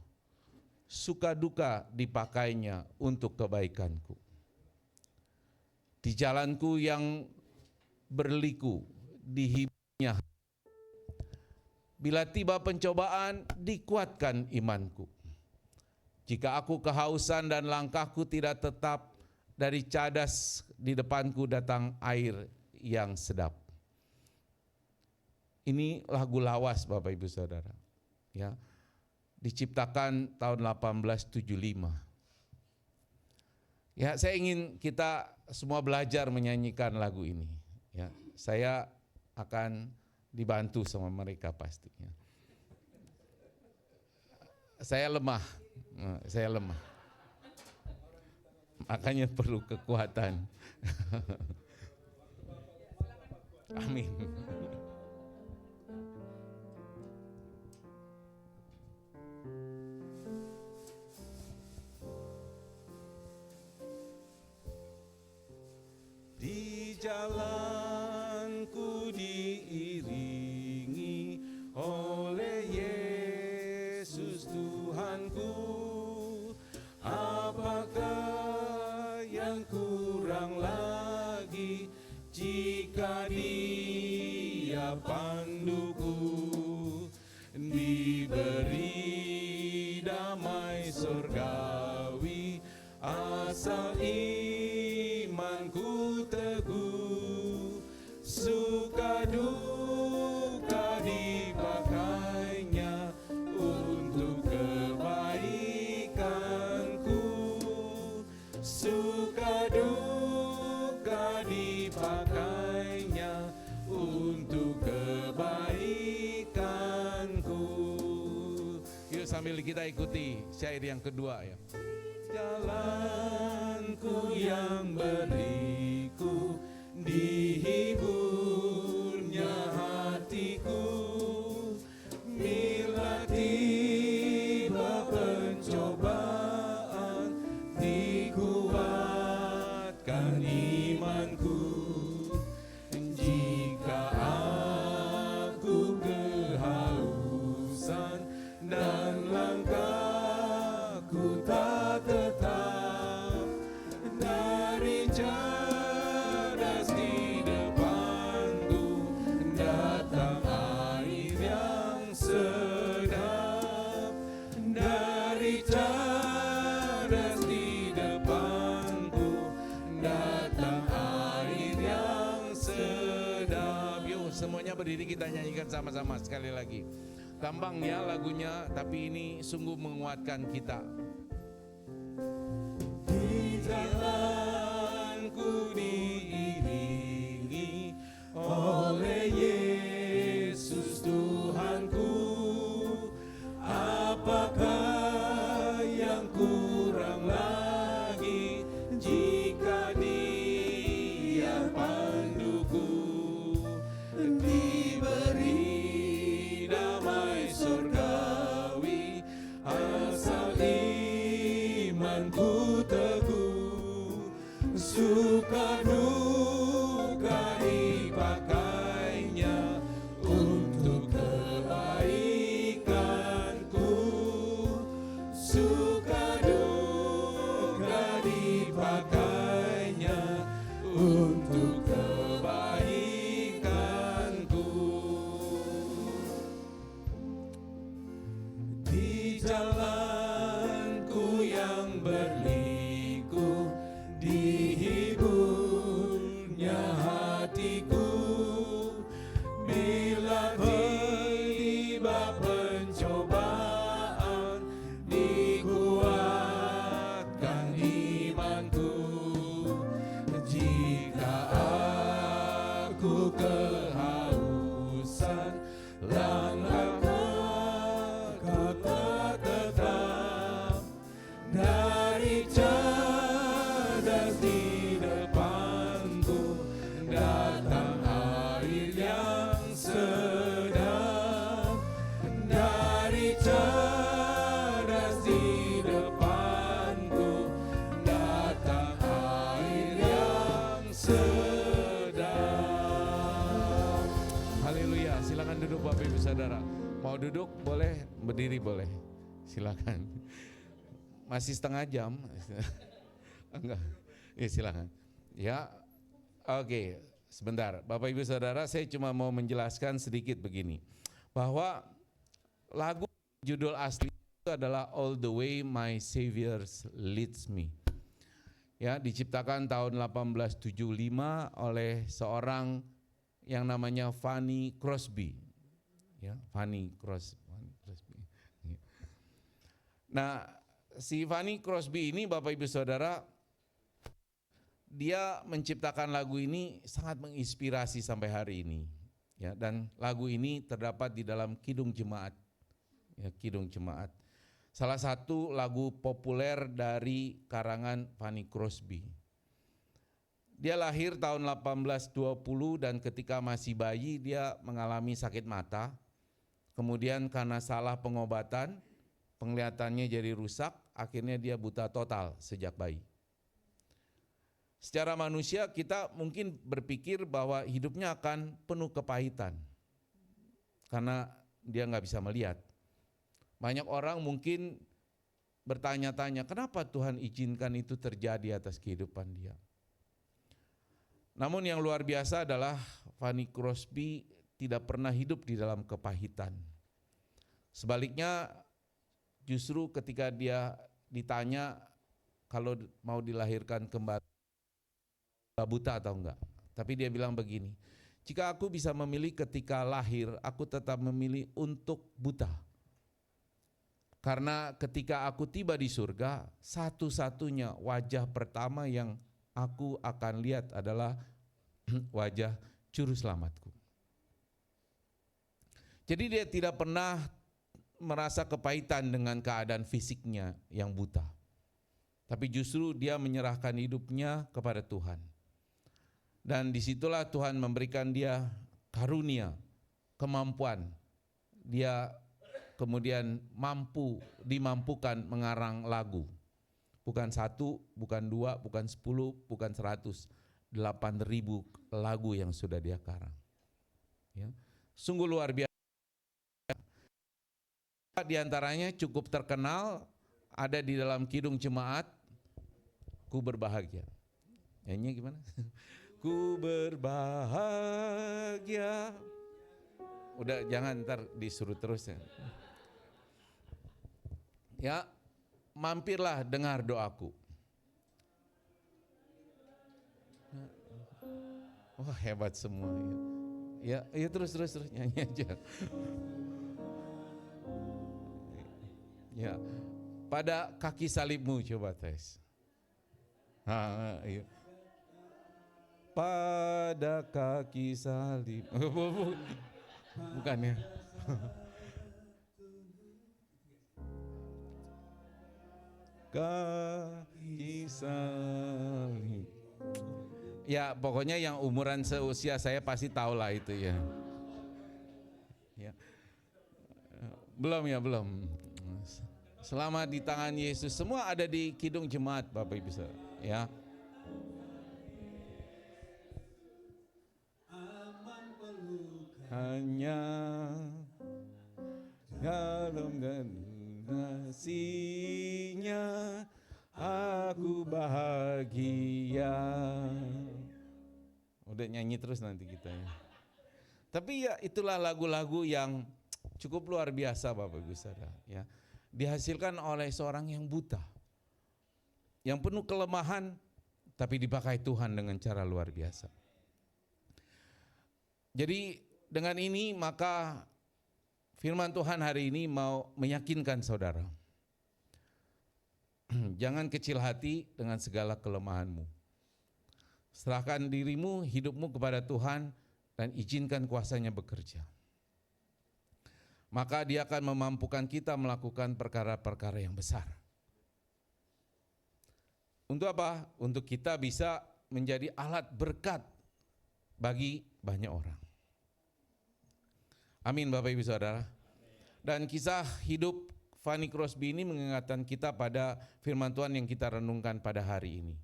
Suka duka dipakainya untuk kebaikanku. Di jalanku yang berliku dihiburnya. Bila tiba pencobaan dikuatkan imanku. Jika aku kehausan dan langkahku tidak tetap, dari cadas di depanku datang air yang sedap. Ini lagu lawas Bapak Ibu Saudara. Ya. diciptakan tahun 1875. Ya, saya ingin kita semua belajar menyanyikan lagu ini. Ya, saya akan dibantu sama mereka pastinya. Saya lemah. Makanya perlu kekuatan. Amin. Di jalanku diiringi oleh Yesus Tuhanku, apakah yang kurang lagi jika Dia panduku, diberi damai surgawi asal imanku teguh, suka duka dipakainya untuk kebaikanku, suka duka dipakainya untuk kebaikanku. Yuk sambil kita ikuti syair yang kedua ya. Jalanku yang berliku, dihiburnya hatiku, bila tiba pencobaan, dikuatkan imanku. Jika aku kehausan dan langkahku tak tetap, dari cadas di depanku datang air yang sedap, dari cadas di depanku datang air yang sedap. Yuk semuanya berdiri, kita nyanyikan sama-sama sekali lagi. Gampang ya lagunya, tapi ini sungguh menguatkan kita. Di jalanku diiringi oleh Yesus Tuhanku, apakah yang kurang lagi jika Dia panduku, diberi damai surgawi asal imanku teguh, suka duka dipakainya untuk kebaikanku, suka duka dipakainya untuk kebaikanku. Di jalanku yang berliku, dihiburnya hatiku, bila tiba pencobaan, dikuatkan imanku. Jika aku kehausan, langkahku tak tetap, dari cadas di depanku datang air yang sedap, dari cadas di depanku datang air yang sedap. Haleluya, silakan duduk Bapak Ibu Saudara. Mau duduk boleh, berdiri boleh, silakan. Masih setengah jam, enggak? Ya silakan. Ya, oke, sebentar, Bapak Ibu Saudara, saya cuma mau menjelaskan sedikit begini, bahwa lagu judul asli itu adalah All the Way My Savior Leads Me. Ya, diciptakan tahun 1875 oleh seorang yang namanya Fanny Crosby. Ya, Fanny Crosby. Nah, si Fanny Crosby ini Bapak Ibu Saudara, dia menciptakan lagu ini sangat menginspirasi sampai hari ini. Ya, dan lagu ini terdapat di dalam Kidung Jemaat. Ya, Kidung Jemaat. Salah satu lagu populer dari karangan Fanny Crosby. Dia lahir tahun 1820 dan ketika masih bayi dia mengalami sakit mata. Kemudian karena salah pengobatan, penglihatannya jadi rusak, akhirnya dia buta total sejak bayi. Secara manusia kita mungkin berpikir bahwa hidupnya akan penuh kepahitan karena dia nggak bisa melihat. Banyak orang mungkin bertanya-tanya, kenapa Tuhan izinkan itu terjadi atas kehidupan dia? Namun yang luar biasa adalah Fanny Crosby tidak pernah hidup di dalam kepahitan. Sebaliknya justru ketika dia ditanya kalau mau dilahirkan kembali buta atau enggak. Tapi dia bilang begini, jika aku bisa memilih ketika lahir, aku tetap memilih untuk buta. Karena ketika aku tiba di surga, satu-satunya wajah pertama yang aku akan lihat adalah wajah juru selamatku. Jadi dia tidak pernah merasa kepahitan dengan keadaan fisiknya yang buta. Tapi justru dia menyerahkan hidupnya kepada Tuhan. Dan disitulah Tuhan memberikan dia karunia, kemampuan. Dia kemudian dimampukan mengarang lagu. Bukan 1, bukan 2, bukan 10, bukan 100, 8.000 lagu yang sudah dia karang. Ya. Sungguh luar biasa. Di antaranya cukup terkenal ada di dalam Kidung Jemaat, Ku Berbahagia. Nyanyinya gimana? Ku berbahagia. Udah jangan ntar disuruh terus ya. Ya, mampirlah dengar doaku. Wah, hebat semua ya. Ya terus nyanyi aja. Ya, pada kaki salibmu coba tes. Iya. Pada kaki salib. Bukan ya. Kaki salib. Ya pokoknya yang umuran seusia saya pasti tahu lah itu ya. Ya. Belum. Selamat di tangan Yesus. Semua ada di Kidung Jemaat Bapak Ibu Saudara. Ya. Hanya dalam kasih-Nya aku bahagia. Udah nyanyi terus nanti kita ya. Tapi ya itulah lagu-lagu yang cukup luar biasa Bapak Ibu Saudara ya. Dihasilkan oleh seorang yang buta. Yang penuh kelemahan tapi dipakai Tuhan dengan cara luar biasa. Jadi dengan ini maka firman Tuhan hari ini mau meyakinkan saudara. Jangan kecil hati dengan segala kelemahanmu. Serahkan dirimu, hidupmu kepada Tuhan dan izinkan kuasa-Nya bekerja. Maka Dia akan memampukan kita melakukan perkara-perkara yang besar. Untuk apa? Untuk kita bisa menjadi alat berkat bagi banyak orang. Amin Bapak Ibu Saudara. Dan kisah hidup Fanny Crosby ini mengingatkan kita pada firman Tuhan yang kita renungkan pada hari ini.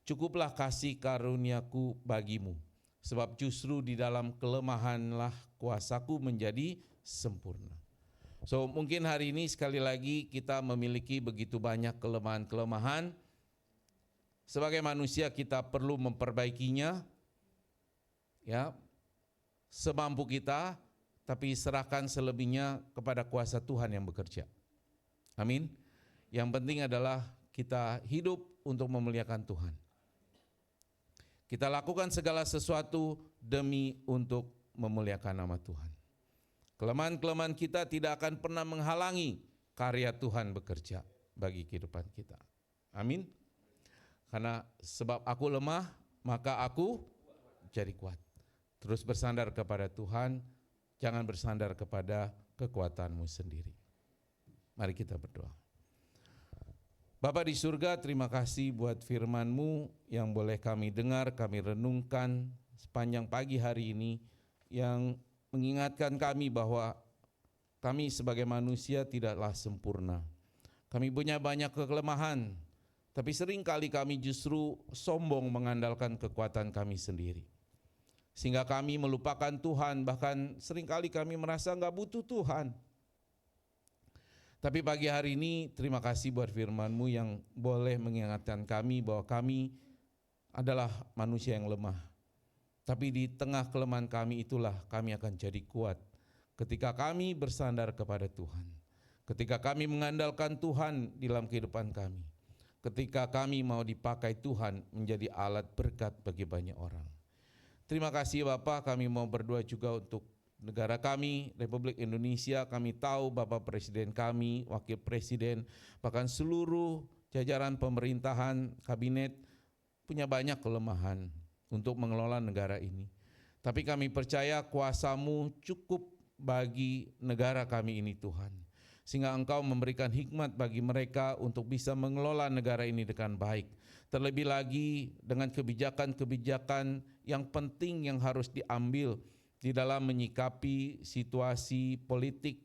Cukuplah kasih karuniaku bagimu, sebab justru di dalam kelemahanlah kuasaku menjadi sempurna. So mungkin hari ini sekali lagi kita memiliki begitu banyak kelemahan-kelemahan. Sebagai manusia kita perlu memperbaikinya, ya, semampu kita, tapi serahkan selebihnya kepada kuasa Tuhan yang bekerja. Amin. Yang penting adalah kita hidup untuk memuliakan Tuhan. Kita lakukan segala sesuatu demi untuk memuliakan nama Tuhan. Kelemahan-kelemahan kita tidak akan pernah menghalangi karya Tuhan bekerja bagi kehidupan kita. Amin. Karena sebab aku lemah, maka aku jadi kuat. Terus bersandar kepada Tuhan, jangan bersandar kepada kekuatanmu sendiri. Mari kita berdoa. Bapa di surga, terima kasih buat firman-Mu yang boleh kami dengar, kami renungkan sepanjang pagi hari ini, yang mengingatkan kami bahwa kami sebagai manusia tidaklah sempurna. Kami punya banyak kelemahan, tapi seringkali kami justru sombong mengandalkan kekuatan kami sendiri. Sehingga kami melupakan Tuhan, bahkan seringkali kami merasa enggak butuh Tuhan. Tapi pagi hari ini terima kasih buat firman-Mu yang boleh mengingatkan kami bahwa kami adalah manusia yang lemah. Tapi di tengah kelemahan kami itulah kami akan jadi kuat ketika kami bersandar kepada Tuhan. Ketika kami mengandalkan Tuhan di dalam kehidupan kami. Ketika kami mau dipakai Tuhan menjadi alat berkat bagi banyak orang. Terima kasih Bapak, kami mau berdoa juga untuk negara kami, Republik Indonesia. Kami tahu Bapak Presiden kami, Wakil Presiden, bahkan seluruh jajaran pemerintahan, kabinet punya banyak kelemahan untuk mengelola negara ini. Tapi kami percaya kuasa-Mu cukup bagi negara kami ini Tuhan. Sehingga Engkau memberikan hikmat bagi mereka untuk bisa mengelola negara ini dengan baik. Terlebih lagi dengan kebijakan-kebijakan yang penting yang harus diambil di dalam menyikapi situasi politik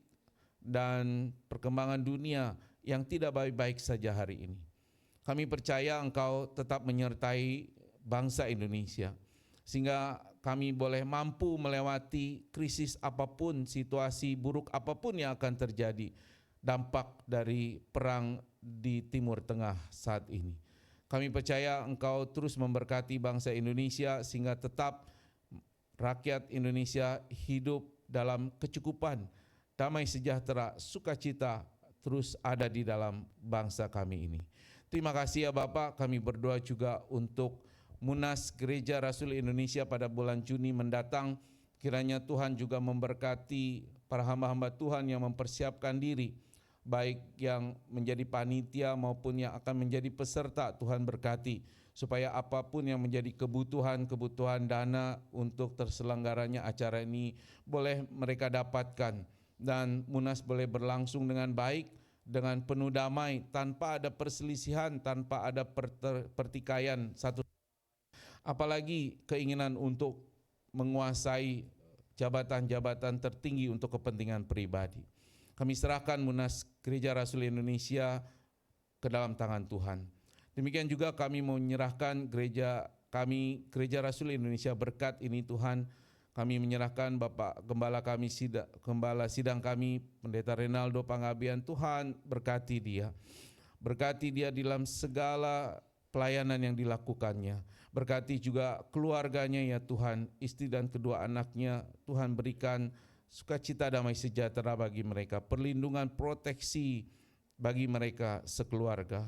dan perkembangan dunia yang tidak baik-baik saja hari ini. Kami percaya Engkau tetap menyertai bangsa Indonesia, sehingga kami boleh mampu melewati krisis apapun, situasi buruk apapun yang akan terjadi, dampak dari perang di Timur Tengah saat ini. Kami percaya Engkau terus memberkati bangsa Indonesia sehingga tetap rakyat Indonesia hidup dalam kecukupan, damai sejahtera, sukacita terus ada di dalam bangsa kami ini. Terima kasih ya Bapak, kami berdoa juga untuk Munas Gereja Rasul Indonesia pada bulan Juni mendatang. Kiranya Tuhan juga memberkati para hamba-hamba Tuhan yang mempersiapkan diri, baik yang menjadi panitia maupun yang akan menjadi peserta. Tuhan berkati supaya apapun yang menjadi kebutuhan dana untuk terselenggaranya acara ini boleh mereka dapatkan, dan Munas boleh berlangsung dengan baik, dengan penuh damai, tanpa ada perselisihan, tanpa ada pertikaian satu, apalagi keinginan untuk menguasai jabatan-jabatan tertinggi untuk kepentingan pribadi. Kami serahkan Munas Gereja Rasul Indonesia ke dalam tangan Tuhan. Demikian juga kami mau menyerahkan gereja kami, Gereja Rasul Indonesia Berkat ini Tuhan. Kami menyerahkan Bapak Gembala kami, Gembala sidang kami, Pendeta Renaldo Pangabian. Tuhan berkati dia. Berkati dia dalam segala pelayanan yang dilakukannya. Berkati juga keluarganya ya Tuhan, istri dan kedua anaknya. Tuhan berikan sukacita damai sejahtera bagi mereka, perlindungan proteksi bagi mereka sekeluarga.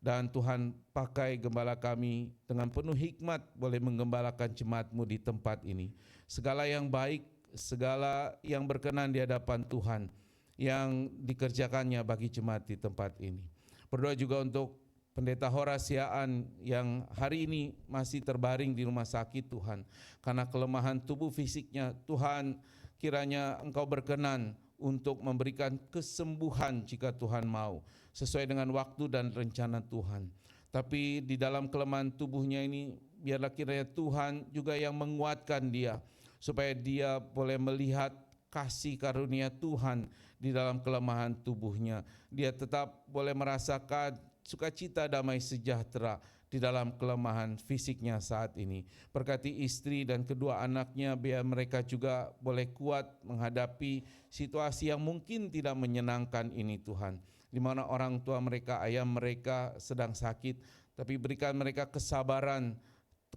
Dan Tuhan pakai gembala kami dengan penuh hikmat boleh menggembalakan jemaat-Mu di tempat ini. Segala yang baik, segala yang berkenan di hadapan Tuhan yang dikerjakannya bagi jemaat di tempat ini. Berdoa juga untuk Pendeta Horasiaan yang hari ini masih terbaring di rumah sakit Tuhan. Karena kelemahan tubuh fisiknya, Tuhan kiranya Engkau berkenan untuk memberikan kesembuhan jika Tuhan mau, sesuai dengan waktu dan rencana Tuhan. Tapi di dalam kelemahan tubuhnya ini, biarlah kiranya Tuhan juga yang menguatkan dia, supaya dia boleh melihat kasih karunia Tuhan di dalam kelemahan tubuhnya. Dia tetap boleh merasakan sukacita damai sejahtera di dalam kelemahan fisiknya saat ini. Berkati istri dan kedua anaknya, biar mereka juga boleh kuat menghadapi situasi yang mungkin tidak menyenangkan ini Tuhan. Di mana orang tua mereka, ayah mereka sedang sakit, tapi berikan mereka kesabaran,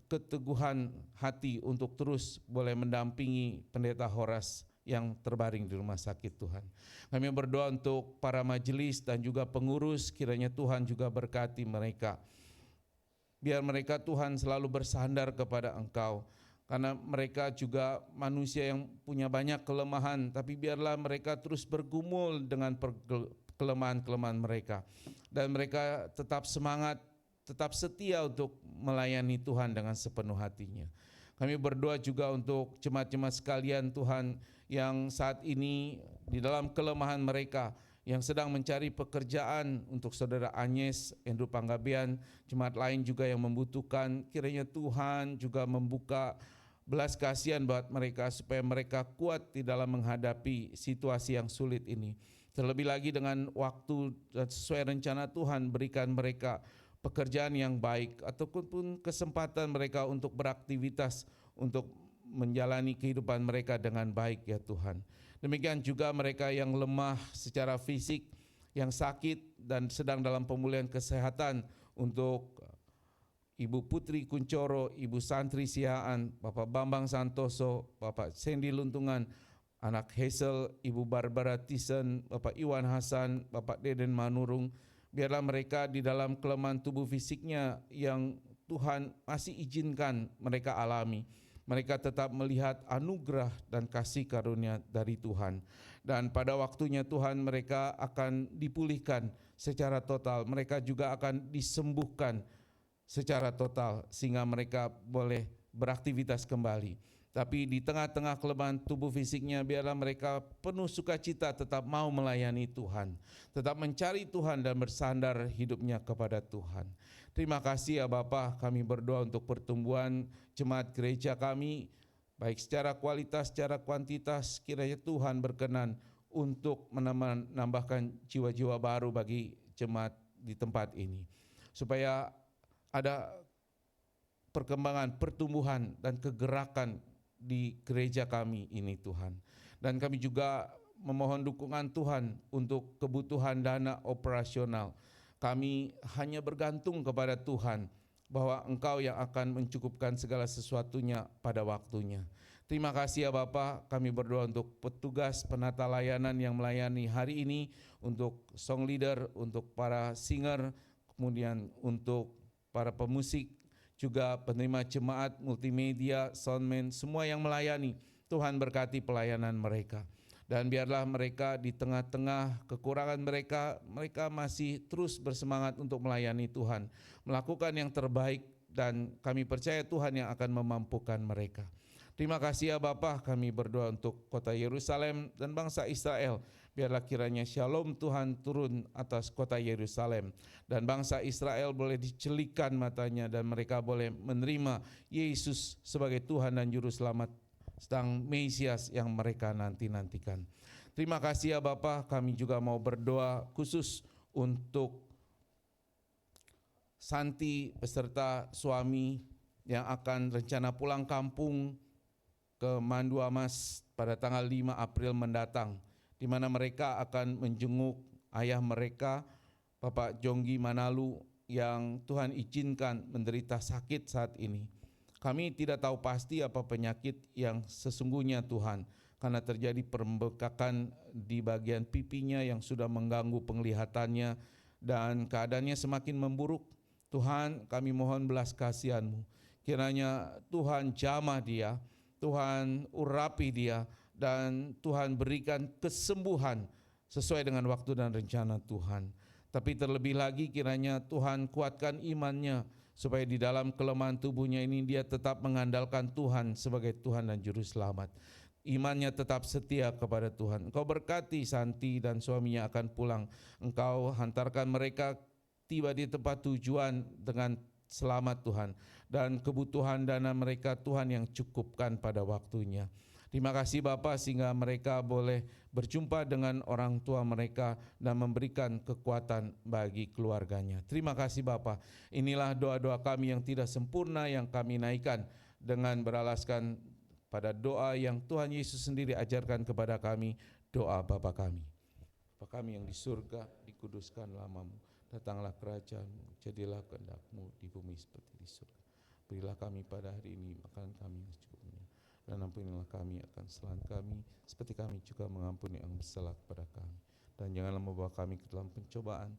keteguhan hati untuk terus boleh mendampingi Pendeta Horas yang terbaring di rumah sakit Tuhan. Kami berdoa untuk para majelis dan juga pengurus, kiranya Tuhan juga berkati mereka. Biar mereka Tuhan selalu bersandar kepada Engkau, karena mereka juga manusia yang punya banyak kelemahan, tapi biarlah mereka terus bergumul dengan kelemahan-kelemahan mereka. Dan mereka tetap semangat, tetap setia untuk melayani Tuhan dengan sepenuh hatinya. Kami berdoa juga untuk jemaat-jemaat sekalian Tuhan yang saat ini di dalam kelemahan mereka, yang sedang mencari pekerjaan, untuk saudara Agnes, Andrew Panggabean, jemaat lain juga yang membutuhkan. Kiranya Tuhan juga membuka belas kasihan buat mereka supaya mereka kuat di dalam menghadapi situasi yang sulit ini. Terlebih lagi dengan waktu dan sesuai rencana Tuhan, berikan mereka pekerjaan yang baik ataupun kesempatan mereka untuk beraktivitas, untuk menjalani kehidupan mereka dengan baik ya Tuhan. Demikian juga mereka yang lemah secara fisik, yang sakit dan sedang dalam pemulihan kesehatan, untuk Ibu Putri Kuncoro, Ibu Santri Siaan, Bapak Bambang Santoso, Bapak Sandy Luntungan, anak Hazel, Ibu Barbara Thyssen, Bapak Iwan Hasan, Bapak Deden Manurung. Biarlah mereka di dalam kelemahan tubuh fisiknya yang Tuhan masih izinkan mereka alami, mereka tetap melihat anugerah dan kasih karunia dari Tuhan. Dan pada waktunya Tuhan, mereka akan dipulihkan secara total. Mereka juga akan disembuhkan secara total sehingga mereka boleh beraktivitas kembali. Tapi di tengah-tengah kelemahan tubuh fisiknya, biarlah mereka penuh sukacita tetap mau melayani Tuhan, tetap mencari Tuhan dan bersandar hidupnya kepada Tuhan. Terima kasih ya Bapa, kami berdoa untuk pertumbuhan jemaat gereja kami, baik secara kualitas, secara kuantitas. Kiranya Tuhan berkenan untuk menambahkan jiwa-jiwa baru bagi jemaat di tempat ini, supaya ada perkembangan, pertumbuhan dan kegerakan di gereja kami ini Tuhan. Dan kami juga memohon dukungan Tuhan untuk kebutuhan dana operasional. Kami hanya bergantung kepada Tuhan bahwa Engkau yang akan mencukupkan segala sesuatunya pada waktunya. Terima kasih ya Bapa, kami berdoa untuk petugas penata layanan yang melayani hari ini, untuk song leader, untuk para singer, kemudian untuk para pemusik, juga penerima jemaat, multimedia, soundman, semua yang melayani. Tuhan berkati pelayanan mereka. Dan biarlah mereka di tengah-tengah kekurangan mereka, mereka masih terus bersemangat untuk melayani Tuhan, melakukan yang terbaik, dan kami percaya Tuhan yang akan memampukan mereka. Terima kasih ya Bapa, kami berdoa untuk kota Yerusalem dan bangsa Israel. Biarlah kiranya shalom Tuhan turun atas kota Yerusalem, dan bangsa Israel boleh dicelikan matanya dan mereka boleh menerima Yesus sebagai Tuhan dan Juru Selamat, Sang Mesias yang mereka nanti-nantikan. Terima kasih ya Bapa, kami juga mau berdoa khusus untuk Santi beserta suami yang akan rencana pulang kampung ke Mandua Mas pada tanggal 5 April mendatang, di mana mereka akan menjenguk ayah mereka, Bapak Jonggi Manalu, yang Tuhan izinkan menderita sakit saat ini. Kami tidak tahu pasti apa penyakit yang sesungguhnya Tuhan, karena terjadi pembekakan di bagian pipinya yang sudah mengganggu penglihatannya dan keadaannya semakin memburuk. Tuhan, kami mohon belas kasihan-Mu, kiranya Tuhan jamah dia, Tuhan urapi dia, dan Tuhan berikan kesembuhan sesuai dengan waktu dan rencana Tuhan. Tapi terlebih lagi kiranya Tuhan kuatkan imannya, supaya di dalam kelemahan tubuhnya ini dia tetap mengandalkan Tuhan sebagai Tuhan dan Juru Selamat. Imannya tetap setia kepada Tuhan. Engkau berkati Santi dan suaminya akan pulang. Engkau hantarkan mereka tiba di tempat tujuan dengan selamat Tuhan. Dan kebutuhan dana mereka Tuhan yang cukupkan pada waktunya. Terima kasih Bapa, sehingga mereka boleh berjumpa dengan orang tua mereka dan memberikan kekuatan bagi keluarganya. Terima kasih Bapa. Inilah doa-doa kami yang tidak sempurna yang kami naikkan dengan beralaskan pada doa yang Tuhan Yesus sendiri ajarkan kepada kami, doa Bapa kami. Bapa kami yang di surga, dikuduskan namamu, datanglah kerajaan-Mu, jadilah kehendak-Mu di bumi seperti di surga. Berilah kami pada hari ini makanan kami yang secukupnya, dan ampunilah kami akan kesalahan kami, seperti kami juga mengampuni yang bersalah kepada kami. Dan janganlah membawa kami ke dalam pencobaan,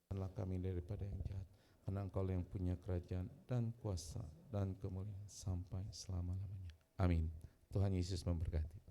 dan kami daripada yang jahat, karena Engkau yang punya kerajaan dan kuasa dan kemuliaan sampai selama-lamanya. Amin. Tuhan Yesus memberkati.